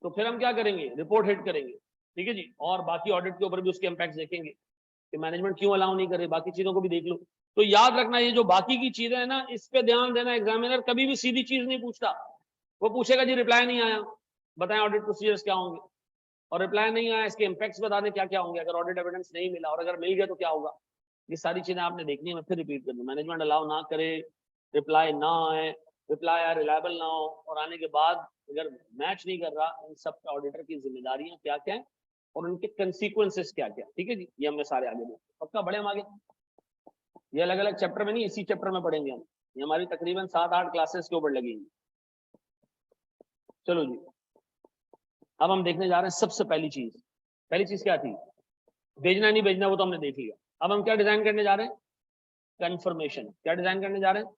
तो फिर हम क्या करेंगे, रिपोर्ट हिट करेंगे। ठीक है जी, और बाकी ऑडिट के ऊपर भी उसके इम्पैक्ट देखेंगे कि मैनेजमेंट क्यों अलाउ नहीं कर रही, बाकी चीजों को भी देख लो। तो याद रखना, ये जो बाकी की चीजें है ना, इस पे ध्यान देना। एग्जामिनर कभी भी सीधी चीज नहीं पूछता, वो पूछेगा जी रिप्लाई नहीं आया, बताएं ऑडिट प्रोसीजर्स क्या होंगे, और रिप्लाई नहीं आया इसके इम्पैक्ट्स बता दें क्या क्या होंगे, अगर ऑडिट एविडेंस नहीं मिला, और अगर मिल गया तो क्या होगा। ये सारी चीजें आपने देखनी है, मैं फिर रिपीट कर दूं। मैनेजमेंट अलाउ ना करे, रिप्लाई ना आए, रिप्लाई आए रिलायबल ना हो, और आने के बाद अगर मैच नहीं कर रहा, इन सब का ऑडिटर की जिम्मेदारियां क्या क्या है और उनके कंसीक्वेंसेस क्या क्या। ठीक है जी, ये हमने सारे आगे देखे। पक्का बढ़े हम आगे, ये अलग अलग चैप्टर में नहीं, इसी चैप्टर में पढ़ेंगे हम। ये हमारी तकरीबन 7-8 क्लासेस के ऊपर लगेंगी। चलो जी, अब हम देखने जा रहे हैं सबसे पहली चीज क्या थी, भेजना नहीं भेजना वो तो हमने देख लिया। अब हम क्या डिजाइन करने जा रहे हैं, कंफर्मेशन। क्या डिजाइन करने जा रहे हैं।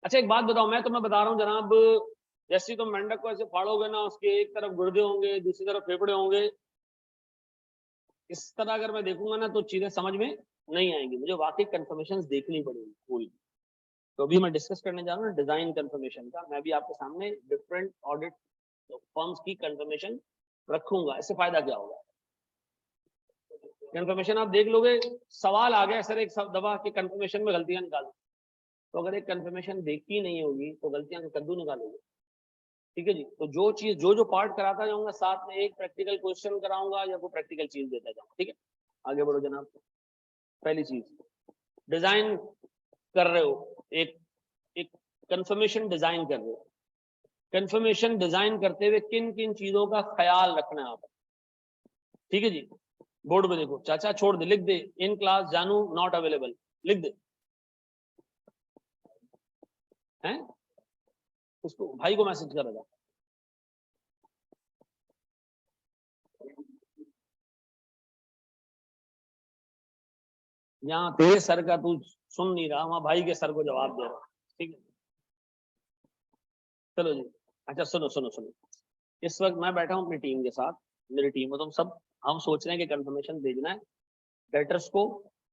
अच्छा एक बात बताओ, मैं तुम्हें बता रहा हूँ जनाब, जैसे तुम मेंढक को ऐसे फाड़ोगे ना, उसके एक तरफ गुर्दे होंगे, दूसरी तरफ फेफड़े होंगे, इस तरह अगर मैं देखूंगा ना तो चीजें समझ में नहीं आएंगी, मुझे वाकई कंफर्मेशन देखनी पड़ेगी पूरी। तो अभी मैं डिस्कस करने जा रहा हूँ डिजाइन कंफर्मेशन का। मैं भी आपके सामने डिफरेंट ऑडिट फर्म्स की कंफर्मेशन रखूंगा, इससे फायदा क्या होगा। कंफर्मेशन आप देख लोगे, सवाल आ गया सर एक दफा कि कंफर्मेशन में गलतियां निकालो, तो अगर एक कंफर्मेशन देखी नहीं होगी तो गलतियां का कद्दू निकालोगे। ठीक है जी, तो जो चीज जो पार्ट कराता जाऊंगा, साथ में एक प्रैक्टिकल क्वेश्चन कराऊंगा या कोई प्रैक्टिकल चीज देता जाऊंगा। ठीक है, आगे बढ़ो जनाब। पहली चीज, डिजाइन कर रहे हो, एक एक कंफर्मेशन डिजाइन कर रहे हो। कंफर्मेशन डिजाइन करते हुए किन किन चीजों का ख्याल रखना है आप। ठीक है जी, बोर्ड पे देखो, चाचा छोड़ दे, लिख दे, इन क्लास जानू नॉट अवेलेबल, लिख दे हैं, उसको भाई को मैसेज कर रहा था। यहाँ तेरे सर का तू सुन नहीं रहा, वहां भाई के सर को जवाब दे रहा। ठीक है, चलो जी। अच्छा सुनो सुनो सुनो, इस वक्त मैं बैठा हूँ अपनी टीम के साथ, मेरी टीम में तुम सब, हम सोच रहे हैं कि कंफर्मेशन भेजना है डेटर्स को।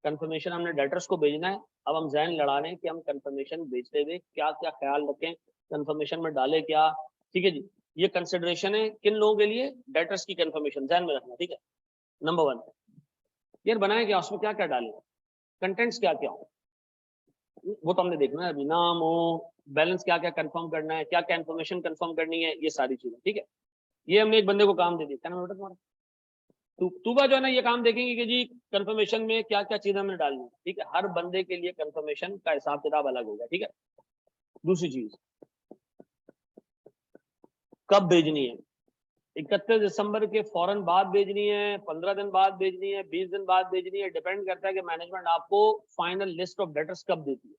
कंफर्मेशन हमने डेटर्स को भेजना है। अब हम जहन लड़ा रहे हैं कि हम कंफर्मेशन भेजते हुए क्या क्या ख्याल रखें, कंफर्मेशन में डाले क्या। ठीक है जी, ये कंसिडरेशन है किन लोगों के लिए, डेटर्स की कंफर्मेशन ध्यान में रखना। ठीक है, नंबर 1, यार बनाए क्या, उसमें क्या क्या डालें, कंटेंट्स क्या क्या हो, वो तो हमने देखना है अभी, नाम हो, बैलेंस क्या क्या कंफर्म करना है, क्या क्या इन्फॉर्मेशन कंफर्म करनी है, ये सारी चीजें। ठीक है, ये हमने एक बंदे को काम दे दी, क्या नाम है बेटा तुम्हारा, तूबा जो है ना, ये काम देखेंगे कि जी कंफर्मेशन में क्या क्या चीजें हमने डालनी है। ठीक है, हर बंदे के लिए कंफर्मेशन का हिसाब किताब अलग होगा। ठीक है, दूसरी चीज, कब भेजनी है, 31 दिसंबर के फौरन बाद भेजनी है, 15 दिन बाद भेजनी है, 20 दिन बाद भेजनी है, डिपेंड करता है कि मैनेजमेंट आपको फाइनल लिस्ट ऑफ डेटर्स कब देती है।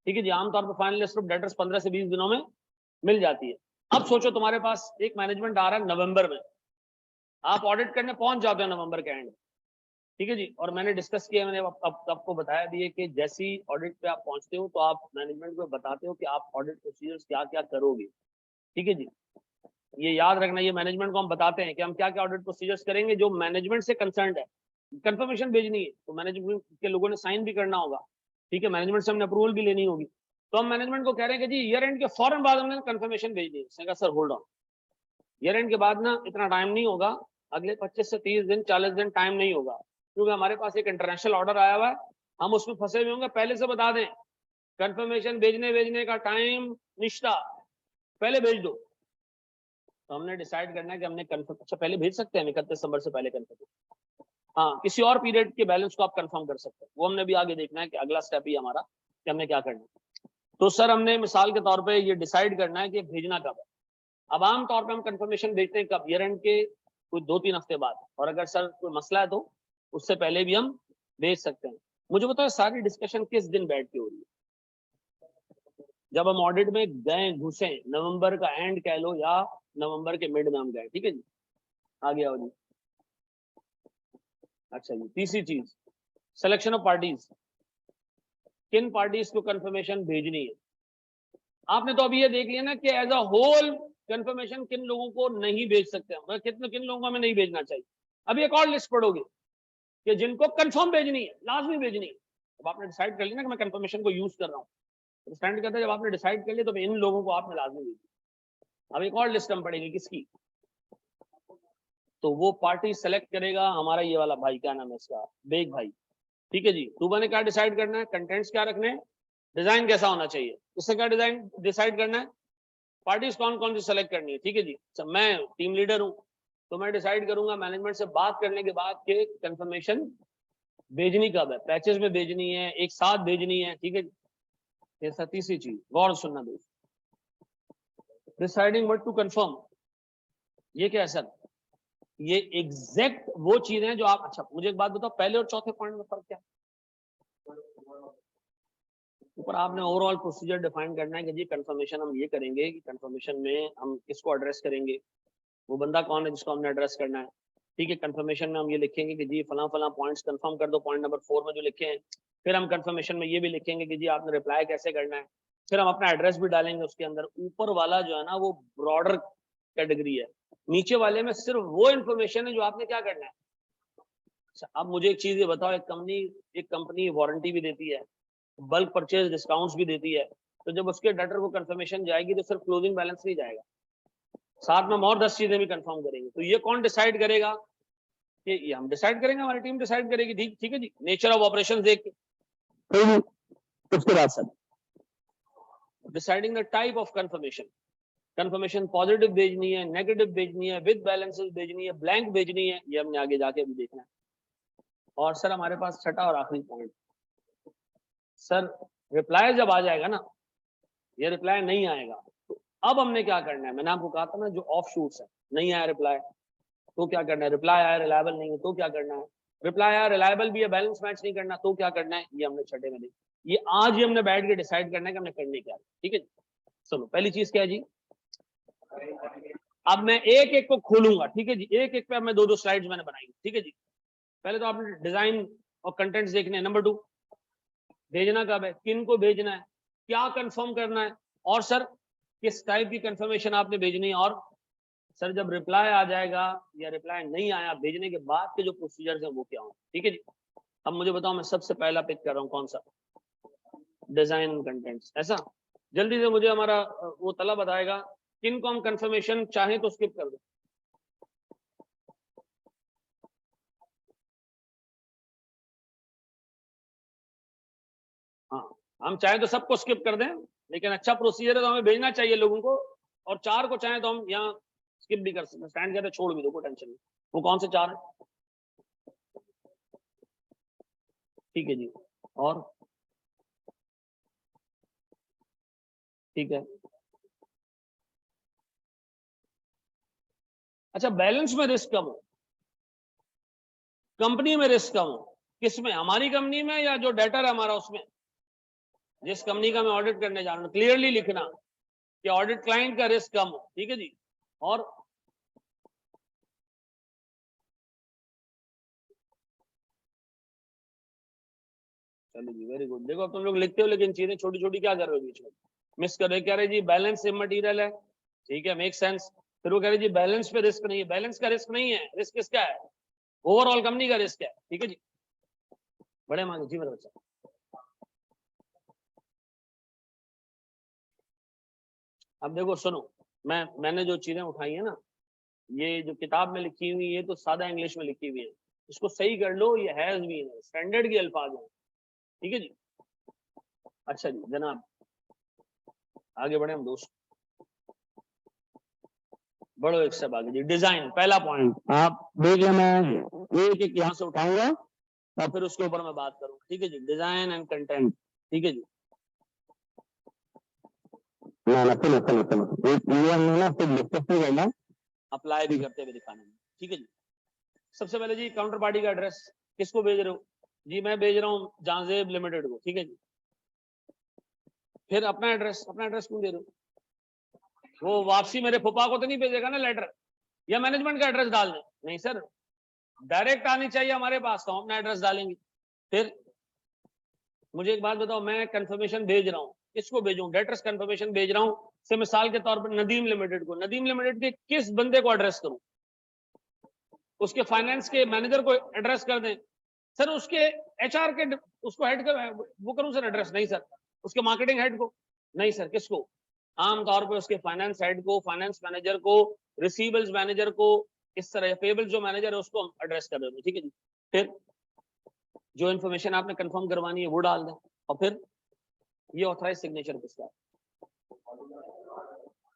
ठीक है जी, आमतौर पर फाइनल लिस्ट ऑफ डेटर्स 15 से 20 दिनों में मिल जाती है। अब सोचो तुम्हारे पास एक मैनेजमेंट आ रहा है नवंबर में, आप ऑडिट करने पहुंच जाते हो नवंबर के एंड। ठीक है जी, और मैंने डिस्कस किया, मैंने आपको बताया भी है कि जैसी ऑडिट पे आप पहुंचते हो तो आप मैनेजमेंट को बताते हो कि आप ऑडिट प्रोसीजर्स क्या क्या करोगे। ठीक है जी, ये याद रखना, ये मैनेजमेंट को हम बताते हैं कि हम क्या क्या ऑडिट प्रोसीजर्स करेंगे जो मैनेजमेंट से कंसर्न है। कंफर्मेशन भेजनी है तो मैनेजमेंट के लोगों ने साइन भी करना होगा। ठीक है, मैनेजमेंट से हमने अप्रूवल भी लेनी होगी। तो हम मैनेजमेंट को कह रहे हैं कि जी ईयर एंड के फौरन बाद हमने कंफर्मेशन भेज दी। उसने कहा sir hold on, year and के बाद ना इतना टाइम नहीं होगा, अगले 25 से 30 दिन 40 दिन टाइम नहीं होगा, क्योंकि हमारे पास एक इंटरनेशनल ऑर्डर आया हुआ है, हम उसमें फंसे हुए होंगे। पहले से बता दें, कंफर्मेशन भेजने का टाइम निश्ता, पहले भेज दो। तो हमने डिसाइड करना है कि हमने कंफर्म, अच्छा पहले भेज सकते हैं 31 दिसंबर से पहले कंफर्म, हाँ किसी और पीरियड के बैलेंस को आप कंफर्म कर सकते हैं, वो हमने भी आगे देखना है कि अगला स्टेप ही हमारा कि हमने क्या करना है। तो सर हमने मिसाल के तौर पे ये डिसाइड करना है कि भेजना कब है। अब आम तौर पे हम कंफर्मेशन भेजते हैं कब, ईयर एंड के कुछ 2-3 हफ्ते बाद, और अगर सर कोई मसला है तो उससे पहले भी हम भेज सकते हैं। मुझे बताओ सारी डिस्कशन किस दिन बैठ के हो रही है? जब हम ऑडिट में गए घुसे, नवंबर का एंड कह लो या नवंबर के मिड में हम गए, ठीक है जी, आगे आओ जी। अच्छा जी, तीसरी चीज सिलेक्शन ऑफ पार्टीज, किन पार्टीज को कंफर्मेशन भेजनी है। आपने तो अभी ये देख लिया ना कि एज अ होल कंफर्मेशन किन लोगों को नहीं भेज सकते हैं, मतलब किन लोगों को हमें नहीं भेजना चाहिए। अभी एक और लिस्ट पढ़ोगे कि जिनको कंफर्म भेजनी है, लाजमी भेजनी है। अब आपने डिसाइड कर लिया ना कि मैं कंफर्मेशन को यूज कर रहा हूँ, तो स्टैंड कहता है जब आपने डिसाइड कर लिया तो इन लोगों को आपने लाजमी भेजी। अब एक और लिस्ट हम पढ़ेंगे किसकी, तो वो पार्टी सेलेक्ट करेगा हमारा ये वाला भाई, क्या नाम है इसका, बेग भाई, ठीक है जी। सुबह ने क्या डिसाइड करना है, कंटेंट्स क्या रखने हैं, डिजाइन कैसा होना चाहिए, इससे क्या डिजाइन डिसाइड करना है, पार्टीज कौन कौन सी सेलेक्ट करनी है, ठीक है जी। मैं टीम लीडर हूं, तो मैं डिसाइड करूंगा मैनेजमेंट से बात करने के बाद के कंफर्मेशन भेजनी कब है, पैचेस में भेजनी है, एक साथ भेजनी है, ठीक है जी। ये तीसरी चीज गौर सुनना दोस्त, डिसाइडिंग व्हाट टू कंफर्म, ये क्या है सर, ये एग्जैक्ट वो चीज है जो आप, अच्छा मुझे एक बात बताओ, पहले और चौथे पॉइंट में फर्क क्या है? ऊपर आपने ओवरऑल प्रोसीजर डिफाइन करना है कि जी कंफर्मेशन हम ये करेंगे कि कंफर्मेशन में हम किसको एड्रेस करेंगे, वो बंदा कौन है जिसको हमने एड्रेस करना है, ठीक है। कंफर्मेशन में हम ये लिखेंगे कि जी फला फला पॉइंट्स कंफर्म कर दो, पॉइंट नंबर 4 में जो लिखे हैं। फिर हम कंफर्मेशन में ये भी लिखेंगे कि जी आपने रिप्लाई कैसे करना है। फिर हम अपना एड्रेस भी डालेंगे उसके अंदर। ऊपर वाला जो है ना वो ब्रॉडर कैटेगरी है, नीचे वाले में सिर्फ वो इन्फॉर्मेशन है जो आपने क्या करना है। अच्छा अब मुझे एक चीज ये बताओ, एक कंपनी वारंटी भी देती है, बल्क परचेज डिस्काउंट्स भी देती है, तो जब उसके डेटर को कंफर्मेशन जाएगी तो सिर्फ क्लोजिंग बैलेंस नहीं जाएगा, साथ में हम और 10 चीजें भी कंफर्म करेंगे। तो ये कौन डिसाइड करेगा, कि ये हम डिसाइड करेंगे, हमारी टीम डिसाइड करेगी, ठीक ठीक है जी। नेचर ऑफ ऑपरेशन देख के उसके बाद sir deciding the type of confirmation, confirmation positive भेजनी है, नेगेटिव भेजनी है, विद बैलेंसेस भेजनी है, ब्लैंक भेजनी है, ये हमने आगे जाके भी देखना है। और सर हमारे पास छठा और आखिरी पॉइंट, सर रिप्लाई जब आ जाएगा ना, ये रिप्लाई नहीं आएगा तो अब हमने क्या करना है। मैंने आपको कहा था ना जो ऑफ शूट्स है, नहीं आया रिप्लाई तो क्या करना है, रिप्लाई आया रिलायबल नहीं है तो क्या करना है, रिप्लाई आया रिलायबल भी है बैलेंस मैच नहीं करना तो क्या करना है, ये हमने छठे में देखा। ये आज ही हमने बैठ के डिसाइड करना है कि हमने करने क्या है, ठीक है। चलो पहली चीज क्या है जी, अब मैं एक एक को खोलूंगा, ठीक है जी, एक एक पे अब मैं दो स्लाइड्स मैंने बनाई, ठीक है जी। पहले तो आपने डिजाइन और कंटेंट्स देखने हैं। नंबर 2, भेजना कब है, किन को भेजना है, क्या कंफर्म करना है, और सर किस टाइप की कंफर्मेशन आपने भेजनी है, और सर जब रिप्लाई आ जाएगा या रिप्लाई नहीं आया भेजने के बाद के जो प्रोसीजर्स हैं वो क्या होंगे, ठीक है जी। अब मुझे बताओ, मैं सबसे पहला पिक कर रहा हूँ कौन सा, डिजाइन कंटेंट्स, ऐसा। जल्दी से मुझे हमारा वो तला बताएगा किन को हम कंफर्मेशन चाहें तो स्किप कर दो। हाँ हम चाहे तो सबको स्किप कर दें, लेकिन अच्छा प्रोसीजर है तो हमें भेजना चाहिए लोगों को, और 4 को चाहे तो हम यहाँ स्किप भी कर सकते हैं, स्टैंड कहते छोड़ भी दो, कोई टेंशन नहीं। वो कौन से 4 है, ठीक है जी, और ठीक है। अच्छा बैलेंस में रिस्क कम हो, कंपनी में रिस्क कम हो, किसमें, हमारी कंपनी में या जो डेटर है हमारा उसमें, जिस कंपनी का मैं ऑडिट करने जा रहा हूँ, क्लियरली लिखना कि ऑडिट क्लाइंट का रिस्क कम हो, ठीक है जी। और चलो जी वेरी गुड, देखो तुम लोग लिखते हो लेकिन चीजें छोटी छोटी क्या कर रहे हो बीच में, मिस कर रहे, कह रहे जी बैलेंस मटेरियल है, ठीक है मेक सेंस। फिर वो कह रहे जी बैलेंस पे रिस्क नहीं है, बैलेंस का रिस्क नहीं है, रिस्क किसका है, ओवरऑल कंपनी का रिस्क है, ठीक है जी। बड़े मांगे जी मेरे बच्चा, अब देखो सुनो, मैंने जो चीजें उठाई है ना, ये जो किताब में लिखी हुई है तो सादा इंग्लिश में लिखी हुई है, इसको सही कर लो, ये हैज बीन है, स्टैंडर्ड के अल्फाज हैं, ठीक है जी। अच्छा जी जनाब, आगे बढ़े हम दोस्त, बढ़ो एक सब आगे जी। डिजाइन पहला पॉइंट आप देखिए, मैं एक एक यहाँ से उठाऊंगा और फिर उसके ऊपर मैं बात करूंगा, ठीक है जी। डिजाइन एंड कंटेंट, ठीक है जी। ना ना सुनो सुनो सुनो, एक ना सिर्फ डिस्कस नहीं करना, अप्लाई भी करते हुए दिखाना, ठीक है जी। सबसे पहले जी काउंटर पार्टी का एड्रेस, किसको भेज रहे हो जी? मैं भेज रहा हूँ जांजेब लिमिटेड को, ठीक है जी। फिर अपना एड्रेस क्यों दे रहे हो? वो वापसी मेरे फुफा को तो नहीं भेजेगा ना लेटर, या मैनेजमेंट का एड्रेस डाल दें? नहीं सर, डायरेक्ट आनी चाहिए हमारे पास, तो हम अपना एड्रेस डालेंगे। फिर मुझे एक बात बताओ, मैं कंफर्मेशन भेज रहा हूँ, किसको भेजूं? डेटर्स कंफर्मेशन भेज रहा हूँ से मिसाल के तौर पर नदीम लिमिटेड को, नदीम लिमिटेड के किस बंदे को एड्रेस करूं? उसके फाइनेंस के मैनेजर को एड्रेस कर दें सर, उसके एचआर के उसको हेड कर वो करूं सर एड्रेस? नहीं सर, उसके मार्केटिंग हेड को? नहीं सर, किसको? आमतौर पर उसके फाइनेंस हेड को, फाइनेंस मैनेजर को, रिसीवेबल्स मैनेजर को, इस तरह पेबल्स जो मैनेजर है उसको हम एड्रेस कर देंगे, ठीक है जी। फिर जो इन्फॉर्मेशन आपने कंफर्म करवानी है वो डाल दें, और फिर ये ऑथराइज सिग्नेचर किसका है?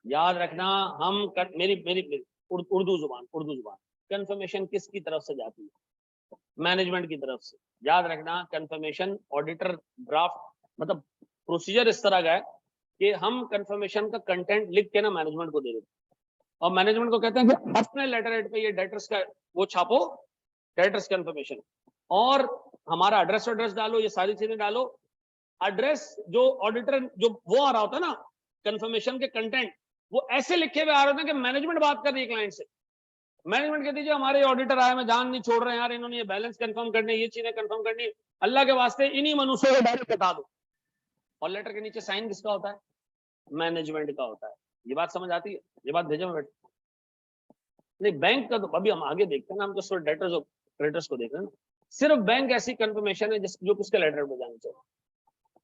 याद रखना, हम मेरी मेरी उर्दू जुबान कंफर्मेशन किसकी तरफ से जाती है? मैनेजमेंट की तरफ से। याद रखना, कंफर्मेशन ऑडिटर ड्राफ्ट मतलब प्रोसीजर इस तरह का है कि हम कंफर्मेशन का कंटेंट लिख के ना मैनेजमेंट को दे देते हैं, और मैनेजमेंट को कहते हैं कि अपने लेटर हेड पे ये डेटर्स का वो छापो, डेटर्स कंफर्मेशन, और हमारा एड्रेस डालो, ये सारी चीजें डालो। एड्रेस जो ऑडिटर जो वो आ रहा होता है ना, कंफर्मेशन के कंटेंट वो ऐसे लिखे हुए आ रहे होते हैं कि मैनेजमेंट बात कर रही है क्लाइंट से, मैनेजमेंट कहती है हमारे ऑडिटर आए, मैं जान नहीं छोड़ रहे हैं यार, इन्होंने ये बैलेंस कंफर्म करनी है, ये चीजें कंफर्म करनी है, अल्लाह के वास्ते इन्हीं मनुष्यों को डायरेक्ट बता दो। और लेटर के नीचे साइन किसका होता है? मैनेजमेंट का होता है। ये बात समझ आती है? ये बात भेजो बेटा। नहीं बैंक का तो अभी हम आगे देखते हैं ना, हम तो सिर्फ डेटर्स और क्रेडिटर्स को देख रहे हैं ना। सिर्फ बैंक ऐसी कंफर्मेशन है जो किसके लेटर पे जानी चाहिए,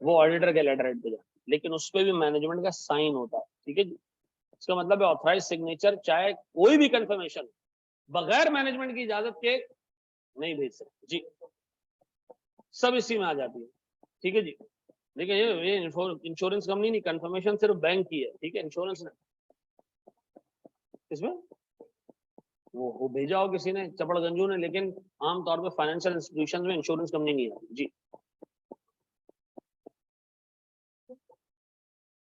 वो ऑडिटर के लेटर हेड पे जाए, लेकिन उस पर भी मैनेजमेंट का साइन होता है, ठीक है जी। इसका मतलब है ऑथराइज सिग्नेचर चाहे कोई भी कंफर्मेशन बगैर मैनेजमेंट की इजाजत के नहीं भेज सकते जी, सब इसी में आ जाती है, ठीक है जी। देखिए ये इंश्योरेंस कंपनी नहीं, कंफर्मेशन सिर्फ बैंक की है, ठीक है, इंश्योरेंस नहीं। इसमें वो भेजा हो किसी ने, चपड़गंजू ने, लेकिन आमतौर पर फाइनेंशियल इंस्टीट्यूशन में इंश्योरेंस कंपनी नहीं आती जी।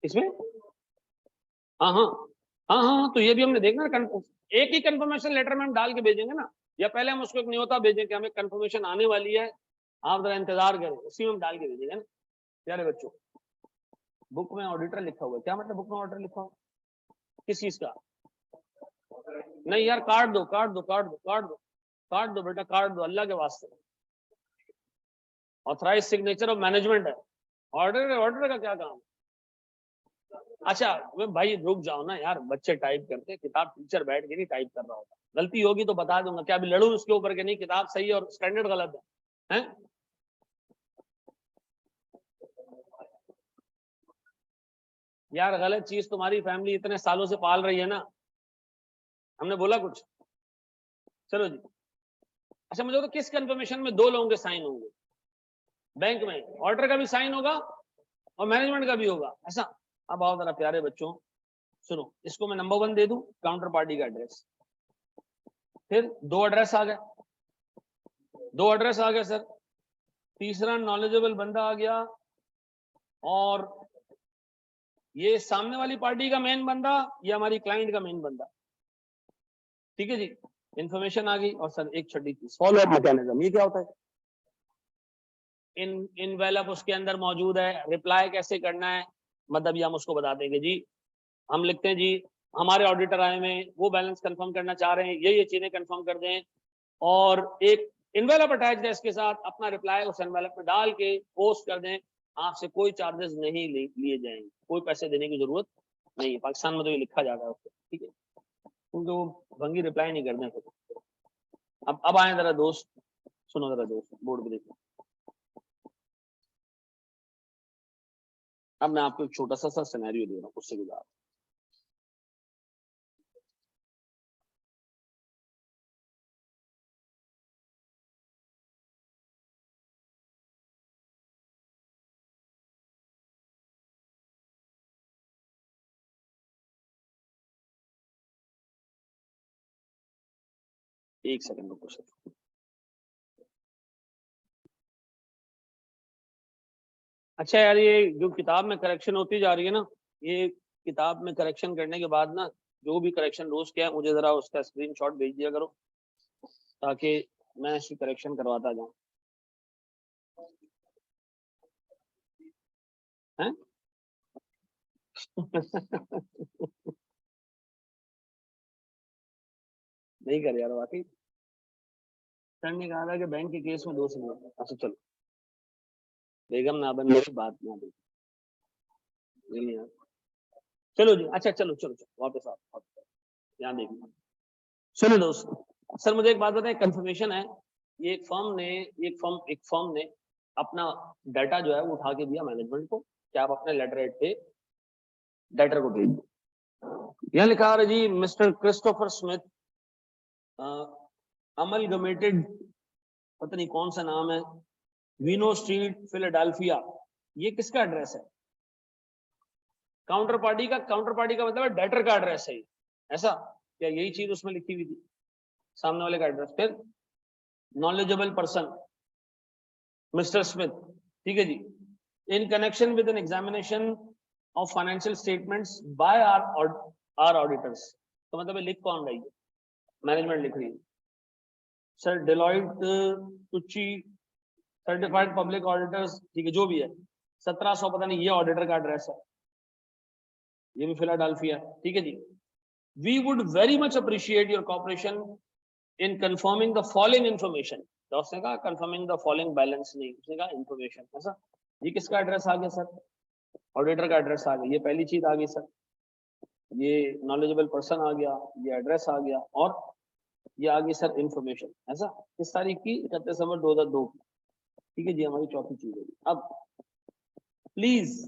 इसमें हाँ हाँ हाँ हाँ, तो ये भी हमने देखना, एक ही कंफर्मेशन लेटर में हम डाल के भेजेंगे ना, या पहले हम उसको एक न्योता भेजें कि हमें कंफर्मेशन आने वाली है, आप जरा इंतजार करें, उसी में हम डाल के भेजेंगे ना प्यारे बच्चों। बुक में ऑडिटर लिखा हुआ है, क्या मतलब बुक में ऑडिटर लिखा हुआ? किस चीज का? नहीं यार, काट दो बेटा, काट दो अल्लाह के वास्ते। ऑथराइज सिग्नेचर ऑफ मैनेजमेंट है, ऑर्डर का क्या काम? अच्छा भाई रुक जाओ ना यार, बच्चे टाइप करते, किताब टीचर बैठ के नहीं टाइप कर रहा होता, गलती होगी तो बता दूंगा, क्या अभी लड़ू उसके ऊपर के नहीं किताब सही है और स्टैंडर्ड गलत है? यार गलत चीज तुम्हारी फैमिली इतने सालों से पाल रही है ना, हमने बोला कुछ? चलो जी। अच्छा मुझे तो किस कंफर्मेशन में दो लोगों के साइन होंगे? बैंक में ऑर्डर का भी साइन होगा और मैनेजमेंट का भी होगा, ऐसा? अब आओ जरा प्यारे बच्चों, सुनो, इसको मैं नंबर 1 दे दूं, काउंटर पार्टी का एड्रेस। फिर दो एड्रेस आ गए सर। तीसरा नॉलेजेबल बंदा आ गया, और ये सामने वाली पार्टी का मेन बंदा या हमारी क्लाइंट का मेन बंदा, ठीक है जी। इंफॉर्मेशन आ गई, और सर एक छठी चीज, फॉलो अप मैकेनिज्म, ये क्या होता है? इनवेलप उसके अंदर मौजूद है, रिप्लाई कैसे करना है, मतलब ये हम उसको बता देंगे जी। हम लिखते हैं जी हमारे ऑडिटर आए में, वो बैलेंस कंफर्म करना चाह रहे हैं, ये चीजें कंफर्म कर दें, और एक इनवेलप अटैच है इसके साथ, अपना रिप्लाई उस इनवेलप में डाल के पोस्ट कर दें, आपसे कोई चार्जेस नहीं लिए जाएंगे, कोई पैसे देने की जरूरत नहीं है। पाकिस्तान में तो ये लिखा जाता है उसको, ठीक है, क्योंकि वो भंगी रिप्लाई नहीं करते हैं। अब आए जरा दोस्त, सुनो जरा दोस्त, बोर्ड पे देखो। अब मैं आपको एक छोटा सा सिनेरियो दे रहा हूँ, उससे गुजार। एक सेकंड रुको सर। अच्छा यार, ये जो किताब में करेक्शन होती जा रही है ना, ये किताब में करेक्शन करने के बाद ना, जो भी करेक्शन रोज किया है मुझे जरा उसका स्क्रीनशॉट भेज दिया करो, ताकि मैं इसकी करेक्शन करवाता जाऊं। हैं? नहीं कर यार वाकई। सर ने कहा था कि बैंक के केस में 2 साल। अच्छा चलो, बेगम ना बन मेरी बात ना दे। नहीं यार, चलो जी। अच्छा चलो चलो चलो वापस आओ, यहाँ देखिए। चलो दोस्तों, सर मुझे एक बात बताएं, कंफर्मेशन है, ये एक फर्म ने अपना डाटा जो है वो उठा के दिया मैनेजमेंट को कि आप अपने लेटर हेड पे डाटा को भेज दो। यहाँ लिखा है जी, मिस्टर क्रिस्टोफर स्मिथ, अमलगमेटेड, पता नहीं कौन सा नाम है, वीनो स्ट्रीट फिलाडेल्फिया। ये किसका एड्रेस है? काउंटर पार्टी का मतलब है डेटर का एड्रेस है, ऐसा क्या? यही चीज उसमें लिखी हुई थी, सामने वाले का एड्रेस। फिर नॉलेजेबल पर्सन मिस्टर स्मिथ, ठीक है जी, in connection with an examination of financial statements by our auditors. तो मतलब लिख कौन रही है? मैनेजमेंट लिख रही है। Sir Deloitte Touche certified public auditors, ठीक है जो भी है, 1700 पता नहीं, ये ऑडिटर का एड्रेस है, ये भी फिलाडेल्फिया, ठीक है जी। We would very much appreciate your cooperation in confirming the following information. तो उसने कहा कंफर्मिंग द फॉलोइंग बैलेंस, नहीं, उसने कहा इन्फॉर्मेशन, ऐसा। ये किसका एड्रेस आ गया सर? ऑडिटर का एड्रेस आ गया, ये पहली चीज आ गई सर, ये नॉलेजेबल पर्सन आ गया, ये एड्रेस आ गया, और ये आ गई सर इन्फॉर्मेशन, ऐसा। किस तारीख की? 31 दिसंबर 2002 की, ठीक है जी, हमारी चौथी चीज है। अब please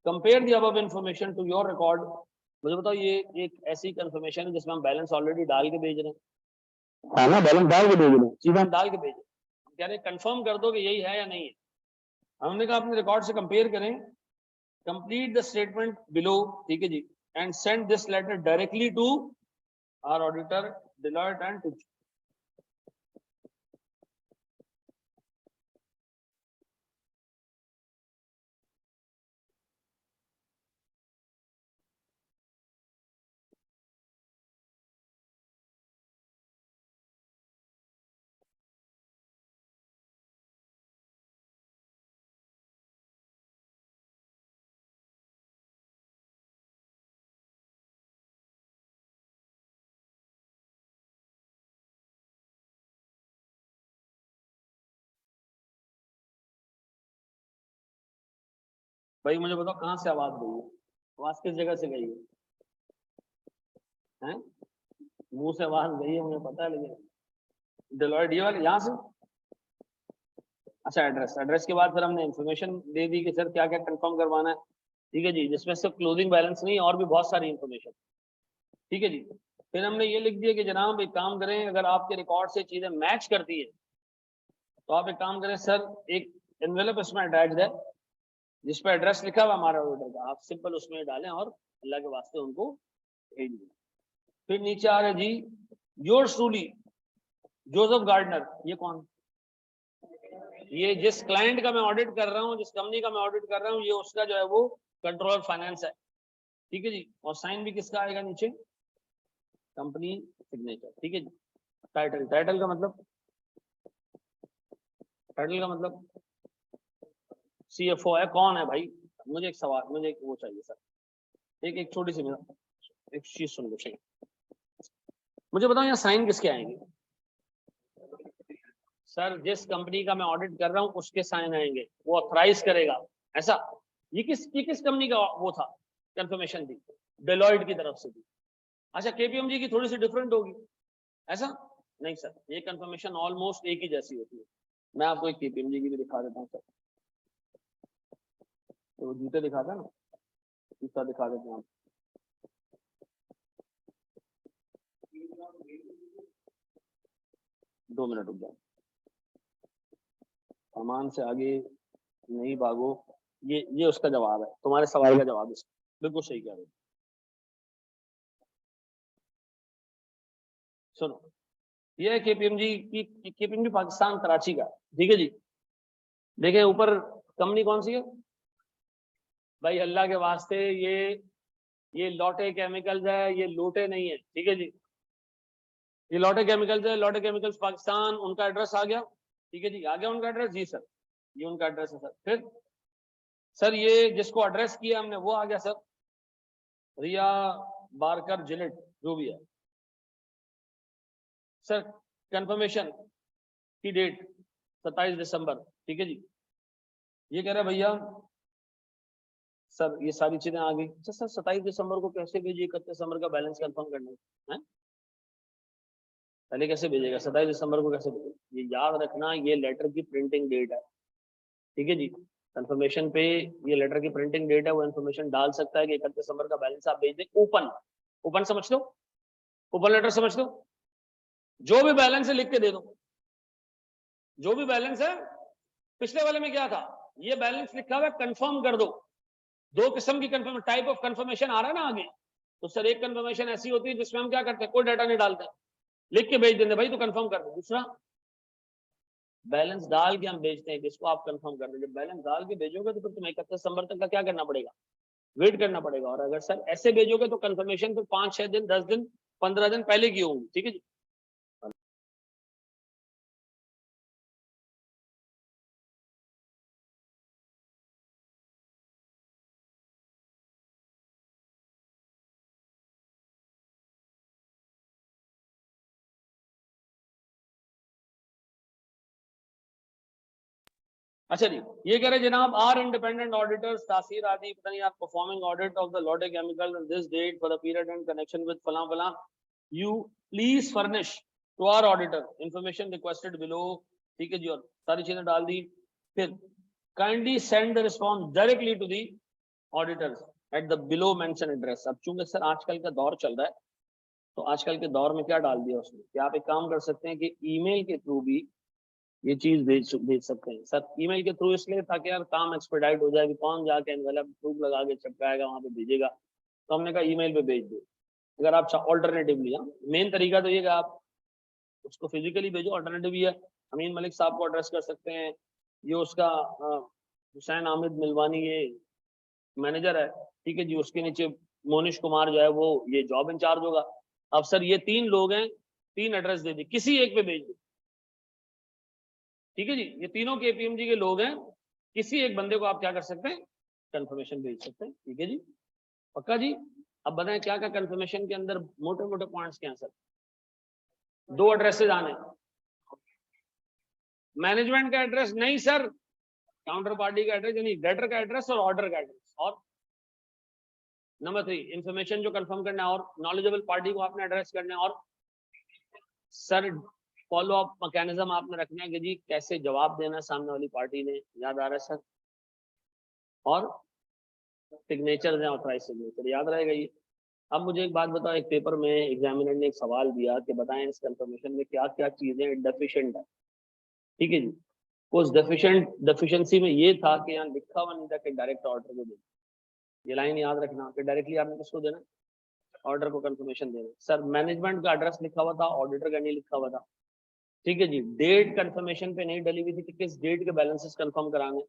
compare the above information to your record. मुझे बताओ, ये एक ऐसी कंफर्मेशन है जिसमें हम बैलेंस ऑलरेडी डाल के भेज रहे हैं, है ना, बैलेंस डाल के भेज रहे हैं, सीधा हम डाल के भेज रहे हैं, कह रहे कंफर्म कर दो कि यही है या नहीं है। हमने कहा अपने रिकॉर्ड से कंपेयर करें, कंप्लीट द स्टेटमेंट बिलो, ठीक है जी, and send this letter directly to our auditor Deloitte and Touche. भाई मुझे बताओ कहाँ से आवाज गई है? आवाज किस जगह से गई है? हैं? मुंह से आवाज गई है मुझे पता है, लेकिन डिलॉयट ये वाले यहाँ से। अच्छा, एड्रेस के बाद फिर हमने इन्फॉर्मेशन दे दी कि सर क्या क्या कंफर्म करवाना है, ठीक है जी, जिसमें सिर्फ क्लोजिंग बैलेंस नहीं और भी बहुत सारी इन्फॉर्मेशन, ठीक है जी। फिर हमने ये लिख दिया कि जनाब एक काम करें, अगर आपके रिकॉर्ड से चीजें मैच करती है तो आप एक काम करें सर, एक एनवेलप इसमें अटैच है जिसपे एड्रेस लिखा हुआ हमारा ऑर्डर का, आप सिंपल उसमें डालें और अल्लाह के वास्ते उनको भेज दें। फिर नीचे आ रहे जी, योर्स ट्रूली जोसेफ गार्डनर। ये कौन? ये जिस क्लाइंट का मैं ऑडिट कर रहा हूँ, जिस कंपनी का मैं ऑडिट कर रहा हूँ, ये उसका जो है वो कंट्रोलर फाइनेंस है, ठीक है जी। और साइन भी किसका आएगा नीचे? कंपनी सिग्नेचर, ठीक है जी। टाइटल का मतलब, सीएफओ है, कौन है भाई? मुझे एक सवाल, मुझे एक वो चाहिए सर, एक एक छोटी सी एक चीज सुन लो, सही मुझे बताओ यहाँ साइन किसके आएंगे? सर जिस कंपनी का मैं ऑडिट कर रहा हूँ उसके साइन आएंगे, वो ऑथराइज करेगा, ऐसा। ये किस कंपनी का वो था, कंफर्मेशन थी? डेलॉइट की तरफ से थी। अच्छा, केपीएमजी की थोड़ी सी डिफरेंट होगी, ऐसा? नहीं सर, ये कंफर्मेशन ऑलमोस्ट एक ही जैसी होती है। मैं आपको एक केपीएमजी की भी दिखा देता हूँ सर, तो वो जूते दिखाता ना, जूता दिखा देते हैं आप। दो मिनट रुक जाओ, सामान से आगे नहीं भागो। ये उसका जवाब है, तुम्हारे सवाल का जवाब इसका, बिल्कुल सही कह रहे हो। सुनो, ये है केपीएमजी पाकिस्तान कराची का, ठीक है जी। देखें ऊपर कंपनी कौन सी है भाई, अल्लाह के वास्ते, ये लॉटे केमिकल्स है, ये लोटे नहीं है, ठीक है जी। ये लॉटे केमिकल्स है, लॉटे केमिकल्स पाकिस्तान, उनका एड्रेस आ गया, ठीक है जी। आ गया उनका एड्रेस जी सर, ये उनका एड्रेस है सर। फिर सर ये जिसको एड्रेस किया हमने वो आ गया सर, रिया बारकर जिलेट जो भी है सर। कंफर्मेशन की डेट 27 दिसंबर, ठीक है जी। ये कह रहा है भैया सर ये सारी चीजें आ गई। अच्छा सर 27 दिसंबर को कैसे भेजिए, 31 दिसंबर का बैलेंस कंफर्म करना है, पहले कैसे भेजेगा, 27 दिसंबर को कैसे भेजेगा? ये याद रखना, ये लेटर की प्रिंटिंग डेट है, ठीक है जी। कंफर्मेशन पे ये लेटर की प्रिंटिंग डेट है, वो इन्फॉर्मेशन डाल सकता है कि 31 दिसंबर का बैलेंस आप भेज दें। ओपन, ओपन समझ लो, ओपन लेटर समझ लो, जो भी बैलेंस है लिख के दे दो, जो भी बैलेंस है। पिछले वाले में क्या था, ये बैलेंस लिखा हुआ है कंफर्म कर दो। दो किस्म की कंफर्म टाइप ऑफ कंफर्मेशन आ रहा है ना आगे, तो सर एक कंफर्मेशन ऐसी होती है जिसमें हम क्या करते हैं, कोई डाटा नहीं डालते, लिख के भेज देते भाई तो कंफर्म कर दो। दूसरा बैलेंस डाल के हम भेजते हैं, जिसको आप कंफर्म कर दो। जब बैलेंस डाल के भेजोगे तो फिर तुम्हें 31 दिसंबर तक का क्या करना पड़ेगा, वेट करना पड़ेगा। और अगर सर ऐसे भेजोगे तो कंफर्मेशन फिर 5-6 दिन, 10 दिन, 15 दिन पहले की होंगी, ठीक है जी। अच्छा जी, ये कह रहे जनाब, आर इंडिपेंडेंट ऑडिटर्स तासीर आदि पता नहीं आप performing audit of the Lotte chemical on this date for the period and connection with फलां फलां, you please furnish to our auditor information requested below, ठीक है जी। और सारी चीजें डाल दी। फिर kindly send the response directly to the auditors at the below mention address. अब चूंकि सर आजकल का दौर चल रहा है, तो आजकल के दौर में क्या डाल दिया उसने कि आप एक काम कर सकते हैं कि ईमेल के थ्रू भी ये चीज भेज सकते हैं सर। ईमेल के थ्रू इसलिए ताकि यार काम एक्सपेडाइट हो जाए, कि कौन जाके एनवेलप प्रूफ लगा के चिपकाएगा वहां पे भेजेगा, तो हमने कहा ईमेल पे भेज दो। अगर आप ऑल्टरनेटिवली, मेन तरीका तो ये कि आप उसको फिजिकली भेजो, अल्टरनेटिव ये है अमीन मलिक साहब को एड्रेस कर सकते हैं, ये उसका हुसैन आमिद मिलवानी ये मैनेजर है, ठीक है जी। उसके नीचे मोनिश कुमार जो है वो ये जॉब इंचार्ज होगा। अब सर ये 3 लोग हैं, 3 एड्रेस दे दी, किसी एक पे भेज दो, ठीक है जी। ये तीनों केपीएमजी के लोग हैं, किसी एक बंदे को आप क्या कर सकते हैं, कंफर्मेशन भेज सकते हैं, ठीक है जी। पक्का जी। अब बताएं क्या क्या कंफर्मेशन के अंदर मोटे मोटे पॉइंट्स क्या हैं सर। 2 एड्रेसेज आने, मैनेजमेंट का एड्रेस नहीं सर, काउंटर पार्टी का एड्रेस, यानी डेटर का एड्रेस और ऑर्डर का एड्रेस। और नंबर 3 इंफॉर्मेशन जो कंफर्म करना है और नॉलेजेबल पार्टी को आपने एड्रेस करना है। और सर फॉलो अप मैकेनिज्म आपने रखना है कि जी कैसे जवाब देना है सामने वाली पार्टी ने, याद आ रहा है सर। और सिग्नेचर हैं, ऑथराइज सिग्नेचर, याद रहेगा ये। अब मुझे एक बात बताओ, एक पेपर में एग्जामिनर ने एक सवाल दिया कि बताएं इस कंफर्मेशन में क्या क्या चीजें डेफिशिएंट है, ठीक है जी। उस डेफिशिएंसी में ये था कि यहाँ लिखा हुआ नहीं था कि डायरेक्ट ऑर्डर को देना, ये लाइन याद रखना कि डायरेक्टली आपने किसको देना, ऑर्डर को कंफर्मेशन देना। सर मैनेजमेंट का एड्रेस लिखा हुआ था, ऑडिटर का नहीं लिखा हुआ था, ठीक है जी। डेट कंफर्मेशन पे नहीं डली हुई थी कि किस डेट के बैलेंसेस कंफर्म कराने,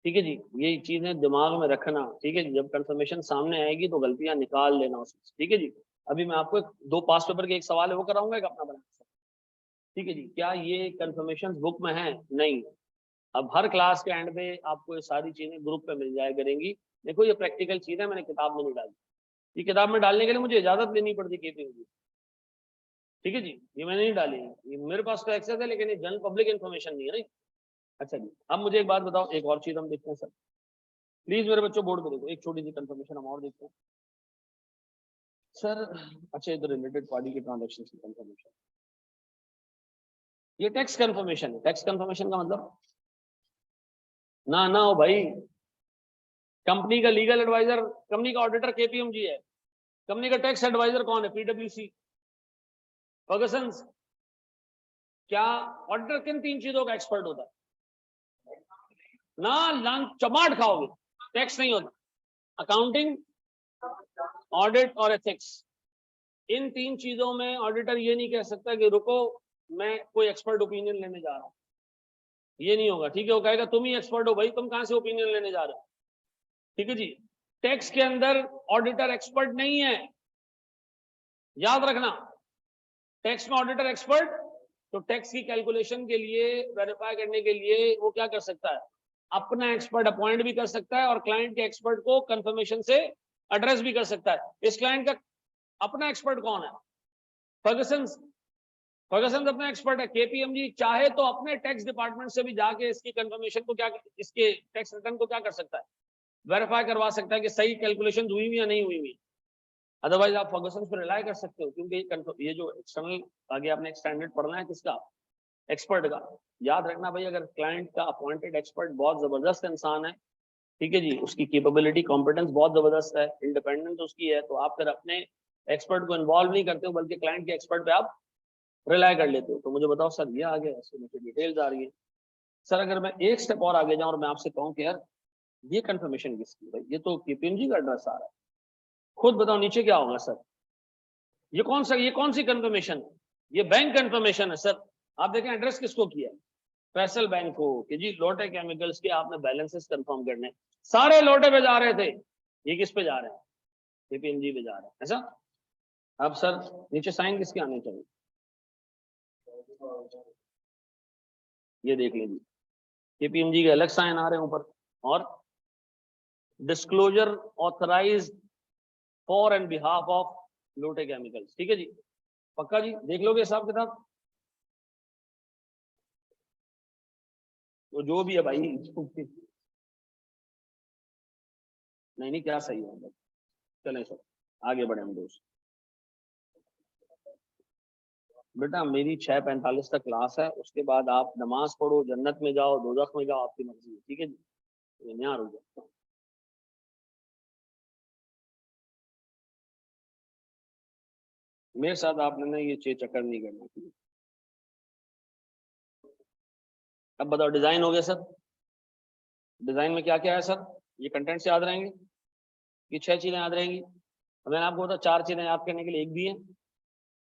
ठीक है जी। ये चीजें दिमाग में रखना, ठीक है जी। जब कंफर्मेशन सामने आएगी तो गलतियां निकाल लेना उसमें, ठीक है जी। अभी मैं आपको 2 पास पेपर के एक सवाल है वो कराऊंगा, एक अपना बनाना, ठीक है जी। क्या ये कंफर्मेशन बुक में है, नहीं। अब हर क्लास के एंड पे आपको ये सारी चीजें ग्रुप पे मिल जाया करेंगी। देखो ये प्रैक्टिकल चीज है, मैंने किताब में नहीं डाली, ये किताब में डालने के लिए मुझे इजाजत लेनी पड़ती केपीएमजी, ठीक है जी। ये मैंने नहीं डाली, ये मेरे पास तो एक्सेस है, लेकिन ये जनरल पब्लिक इन्फॉर्मेशन नहीं है ना। अच्छा जी, अब मुझे एक बात बताओ, एक और चीज हम देखते हैं सर, प्लीज मेरे बच्चों बोर्ड पे देखो, एक छोटी सी कंफर्मेशन हम और देखते हैं सर। अच्छा ये तो रिलेटेड पार्टी के ट्रांजेक्शन की कंफर्मेशन, ये टैक्स कंफर्मेशन है। टैक्स कंफर्मेशन का मतलब ना हो भाई, कंपनी का लीगल एडवाइजर, कंपनी का ऑडिटर केपीएमजी है, कंपनी का टैक्स एडवाइजर कौन है, पीडब्ल्यूसी, फर्गसंस। क्या ऑडिटर किन 3 चीजों का एक्सपर्ट होता है, ना चमाट खाओगे, टैक्स नहीं होता, अकाउंटिंग, ऑडिट और एथिक्स। इन 3 चीजों में ऑडिटर ये नहीं कह सकता कि रुको मैं कोई एक्सपर्ट ओपिनियन लेने जा रहा हूँ, ये नहीं होगा, ठीक है। वो कहेगा तुम ही एक्सपर्ट हो भाई, तुम कहां से ओपिनियन लेने जा रहे हो, ठीक है जी। टैक्स के अंदर ऑडिटर एक्सपर्ट नहीं है, याद रखना। टैक्स में ऑडिटर एक्सपर्ट, तो टैक्स की कैलकुलेशन के लिए, वेरीफाई करने के लिए वो क्या कर सकता है, अपना एक्सपर्ट अपॉइंट भी कर सकता है और क्लाइंट के एक्सपर्ट को कंफर्मेशन से एड्रेस भी कर सकता है। इस क्लाइंट का अपना एक्सपर्ट कौन है, फर्गसन। फर्गसन अपना एक्सपर्ट है। केपीएमजी चाहे तो अपने टैक्स डिपार्टमेंट से भी जाके इसकी कंफर्मेशन को क्या, इसके टैक्स रिटर्न को क्या कर सकता है, वेरीफाई करवा सकता है कि सही कैलकुलेशन हुई हुई या नहीं हुई हुई। अदरवाइज आप फर्गसन पर रिलाई कर सकते हो, क्योंकि ये जो एक्सटर्नल, आगे आपने एक स्टैंडर्ड पढ़ना है किसका, एक्सपर्ट का। याद रखना भाई, अगर क्लाइंट का अपॉइंटेड एक्सपर्ट बहुत जबरदस्त इंसान है, ठीक है जी, उसकी कैपेबिलिटी कॉम्पिटेंस बहुत जबरदस्त है, इंडिपेंडेंस उसकी है, तो आप फिर अपने एक्सपर्ट को इन्वॉल्व नहीं करते हो, बल्कि क्लाइंट के एक्सपर्ट पे आप रिलाई कर लेते हो। तो मुझे बताओ सर, ये आगे ऐसे मुझे डिटेल्स आ रही है। सर अगर मैं एक स्टेप और आगे जाऊं और मैं आपसे कहूं कि यार ये कंफर्मेशन किसकी, भाई ये तो केपीएमजी का एड्रेस आ रहा है, खुद बताओ नीचे क्या होगा सर, ये कौन सी कंफर्मेशन है, ये बैंक कंफर्मेशन है सर। आप देखें एड्रेस किसको किया है, फेडरल बैंक को, कि जी लोटे केमिकल्स के आपने बैलेंसेस कंफर्म करने, सारे लोटे पे जा रहे थे, ये किस पे जा रहे हैं, केपीएमजी पे जा रहे हैं, ऐसा। अब सर नीचे साइन किसके आने चाहिए, ये देख लीजिए, केपीएमजी के अलग साइन आ रहे हैं ऊपर, और disclosure authorise for and behalf of Lotte chemicals, ठीक है जी। पक्का जी, देख लोगे हिसाब किताब, तो जो भी है भाई नहीं नहीं, क्या सही है, चलें सर आगे बढ़े हम दोस्त। बेटा मेरी 6:45 तक क्लास है, उसके बाद आप नमाज पढ़ो, जन्नत में जाओ, दोजख में जाओ, आपकी मर्जी है, ठीक है जी, यहाँ रुक जाओ। मेरे साथ आपने ना ये चक्कर नहीं करना, ठीक है। अब बताओ डिजाइन हो गया सर, डिजाइन में क्या क्या है सर, ये कंटेंट से याद रहेंगे, ये 6 चीजें याद रहेंगी। अब मैंने आपको बता 4 चीजें याद करने के लिए एक दी है,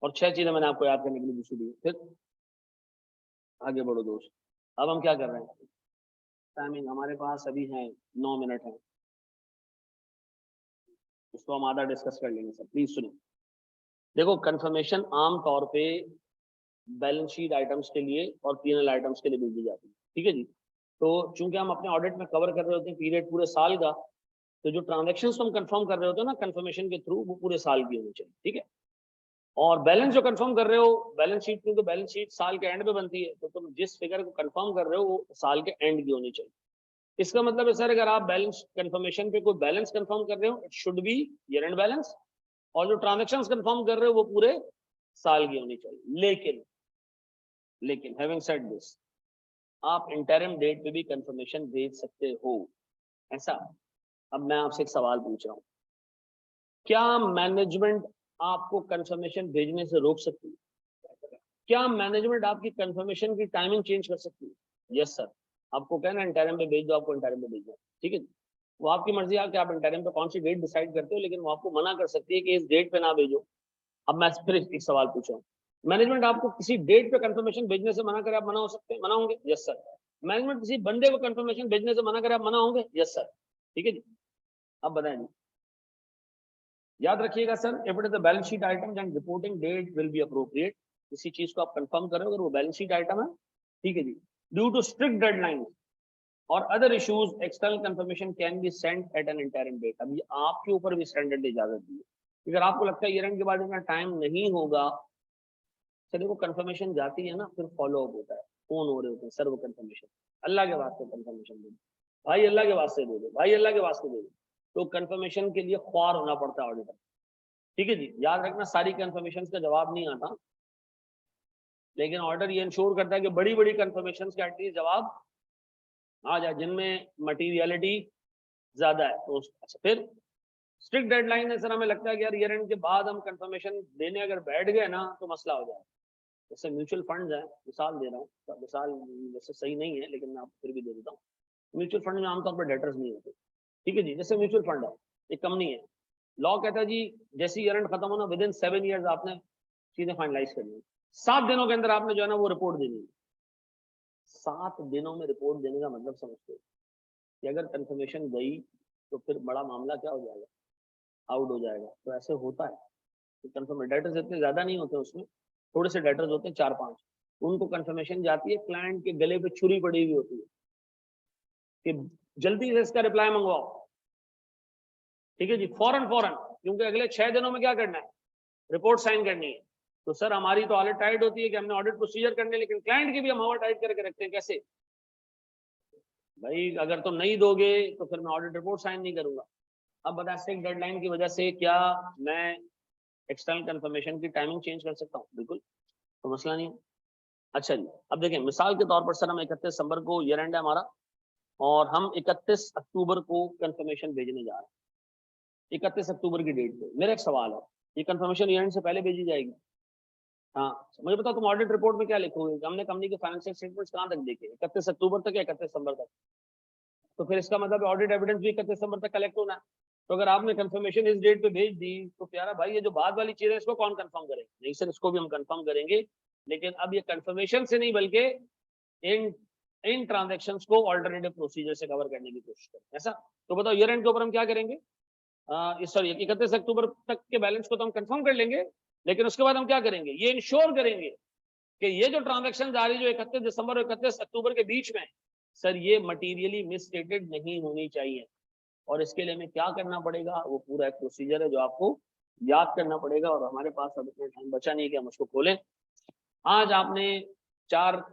और 6 चीजें मैंने आपको याद करने के लिए दूसरी दी है। फिर आगे बढ़ो दोस्त। अब हम क्या कर रहे हैं, टाइमिंग हमारे पास अभी है 9 मिनट है, इसको हम आधा डिस्कस कर लेंगे सर, प्लीज सुनो। देखो कंफर्मेशन आम तौर पे बैलेंस शीट आइटम्स के लिए और पीएनएल आइटम्स के लिए भेजी जाती है, ठीक है जी। तो चूंकि हम अपने ऑडिट में कवर कर रहे होते हैं पीरियड पूरे साल का, तो जो ट्रांजेक्शन हम कंफर्म कर रहे होते हैं ना कंफर्मेशन के थ्रू, वो पूरे साल की होनी चाहिए, ठीक है। और बैलेंस जो कंफर्म कर रहे हो, बैलेंस शीट, क्योंकि बैलेंस शीट साल के एंड पे बनती है, तो तुम जिस फिगर को कंफर्म कर रहे हो वो साल के एंड की होनी चाहिए। इसका मतलब है सर, अगर आप बैलेंस कंफर्मेशन पे कोई बैलेंस कंफर्म कर रहे हो, it should be year and balance, और जो ट्रांजेक्शन कंफर्म कर रहे हो वो पूरे साल की होनी चाहिए। लेकिन हैविंग सेड दिस, आप इंटरिम डेट पे भी कंफर्मेशन भेज सकते हो, ऐसा। अब मैं आपसे एक सवाल पूछ रहा हूँ, क्या मैनेजमेंट आपको कंफर्मेशन भेजने से रोक सकती है, क्या मैनेजमेंट आपकी कंफर्मेशन की टाइमिंग चेंज कर सकती है? यस सर, आपको कहना इंटरिम पे भेज दो, आपको इंटरिम पे भेज दो, ठीक है। वो आपकी मर्जी है कि आप इंटरिम पे कौन सी डेट डिसाइड करते हो, लेकिन वो आपको मना कर सकती है कि इस डेट पे ना भेजो। अब मैं फिर एक सवाल पूछ रहा हूँ, मैनेजमेंट आपको किसी डेट पे कंफर्मेशन भेजने से मना करे, आप मना हो सकते हैं, मना होंगे? Yes sir. मैनेजमेंट किसी बंदे को कंफर्मेशन भेजने से मना करे, आप मना होंगे? यस सर, ठीक है जी। अब बताएं जी, याद रखिएगा sir, if it is the balance sheet item and reporting date will be appropriate. किसी चीज को आप कंफर्म करो अगर वो बैलेंस शीट आइटम है, ठीक है जी, ड्यू टू स्ट्रिक्ट डेडलाइन और other issues, external confirmation can be sent at an interim date. अभी आपके ऊपर भी स्टैंडर्ड इजाजत दी है, अगर आपको लगता है ईयर एंड के बाद इतना टाइम नहीं होगा, चलिए वो कंफर्मेशन जाती है ना, फिर फॉलो अप होता है, फोन हो रहे होते हैं, सर वो कंफर्मेशन, अल्लाह के वास्ते कंफर्मेशन दे दो भाई, अल्लाह के वास्ते दे दो भाई, अल्लाह के वास्ते दे दो। तो कंफर्मेशन के लिए ख्वार होना पड़ता है ऑडिटर, ठीक है जी। याद रखना सारी कंफर्मेशन का जवाब नहीं आता, लेकिन ऑर्डर ये इंश्योर करता है कि बड़ी बड़ी कंफर्मेशन का एटलीस्ट जवाब आ जाए, जिनमें मटीरियलिटी ज्यादा है। तो अच्छा, फिर स्ट्रिक्ट डेडलाइन है सर, हमें लगता है कि यार ईयर एंड के बाद हम कंफर्मेशन देने अगर बैठ गए ना तो मसला हो जाए। जैसे म्यूचुअल फंड है, मिसाल दे रहा हूँ, मिसाल वैसे सही नहीं है लेकिन मैं आपको फिर भी दे देता हूँ। म्यूचुअल फंड में आमतौर पर डेटर्स नहीं होते, ठीक है जी। जैसे म्यूचुअल फंड है, एक कंपनी है, लॉ कहता है जी जैसे ईयर एंड खत्म होना विद इन 7 ईयर्स आपने चीजें फाइनलाइज करनी है, 7 दिनों के अंदर आपने जो है ना वो रिपोर्ट देनी है। 7 दिनों में रिपोर्ट देने का मतलब समझते हो कि अगर कंफर्मेशन गई तो फिर बड़ा मामला क्या हो जाएगा, आउट हो जाएगा। तो ऐसे होता है कि कंफर्म डेटर्स इतने ज्यादा नहीं होते, उसमें थोड़े से डेटर्स होते हैं 4-5, उनको कंफर्मेशन जाती है, क्लाइंट के गले पे छुरी पड़ी हुई होती है कि जल्दी से इसका रिप्लाई मंगवाओ, ठीक है जी, फौरन फौरन, क्योंकि अगले 6 दिनों में क्या करना है, रिपोर्ट साइन करनी है। तो सर हमारी तो हालत टाइट होती है कि हमने ऑडिट प्रोसीजर करने, लेकिन क्लाइंट की भी हम हवा टाइट करके रखते हैं। कैसे भाई, अगर तुम नहीं दोगे तो फिर मैं ऑडिट रिपोर्ट साइन नहीं करूंगा। अब बता, स्ट्रिक्ट डेडलाइन की वजह से क्या मैं एक्सटर्नल कंफर्मेशन की टाइमिंग चेंज कर सकता हूँ? बिल्कुल, तो मसला नहीं है। अच्छा जी, अब देखें मिसाल के तौर पर सर हम 31 दिसंबर को ईयर एंड है हमारा, और हम 31 अक्टूबर को कंफर्मेशन भेजने जा रहे हैं। 31 अक्टूबर की डेट पे मेरा एक सवाल है, ये कंफर्मेशन ईयर एंड से पहले भेजी जाएगी? हाँ, मुझे बताओ तुम ऑडिट रिपोर्ट में क्या लिखोगे? हमने कंपनी के फाइनेंशियल स्टेटमेंट्स कहाँ तक देखे? 31 अक्टूबर तक या 31 दिसंबर तक? तो फिर इसका मतलब ऑडिट एविडेंस भी 31 दिसंबर तक कलेक्ट होना है। तो अगर आपने कंफर्मेशन इस डेट पे भेज दी तो प्यारा भाई, ये जो बाद वाली चीज है इसको कौन कंफर्म करेंगे? नहीं सर, इसको भी हम कंफर्म करेंगे, लेकिन अब ये कंफर्मेशन से नहीं बल्कि इन इन ट्रांजेक्शन्स को ऑल्टरनेटिव प्रोसीजर से कवर करने की कोशिश करें। ऐसा? तो बताओ ईयर एंड के ऊपर हम क्या करेंगे? सॉरी, 31 अक्टूबर तक के बैलेंस को तो हम कंफर्म कर लेंगे, लेकिन उसके बाद हम क्या करेंगे, ये इंश्योर करेंगे कि ये जो ट्रांजैक्शन आ रही जो 31 दिसंबर और 31 अक्टूबर के बीच में, सर ये मटीरियली मिसस्टेटेड नहीं होनी चाहिए। और इसके लिए हमें क्या करना पड़ेगा, वो पूरा एक प्रोसीजर है जो आपको याद करना पड़ेगा, और हमारे पास अब इतना टाइम बचा नहीं है कि हम उसको खोलें। आज आपने 4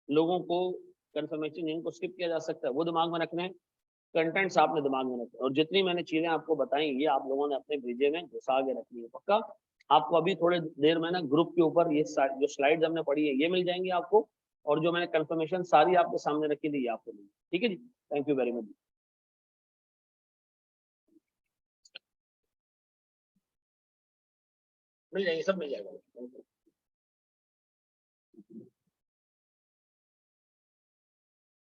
लोगों को कंफर्मेशन जिनको स्किप किया जा सकता है वो दिमाग में रखने हैं, कंटेंट्स आपने दिमाग में रखने, और जितनी मैंने चीजें आपको बताई ये आप लोगों ने अपने भेजे में घुसा के रखनी है पक्का। आपको अभी थोड़ी देर में ना ग्रुप के ऊपर ये जो स्लाइड्स हमने पढ़ी है ये मिल जाएंगी आपको, और जो मैंने कंफर्मेशन सारी आपके सामने रखी थी ये आपको मिली। ठीक है जी, थैंक यू वेरी मच। मिल जाएंगे, सब मिल जाएगा।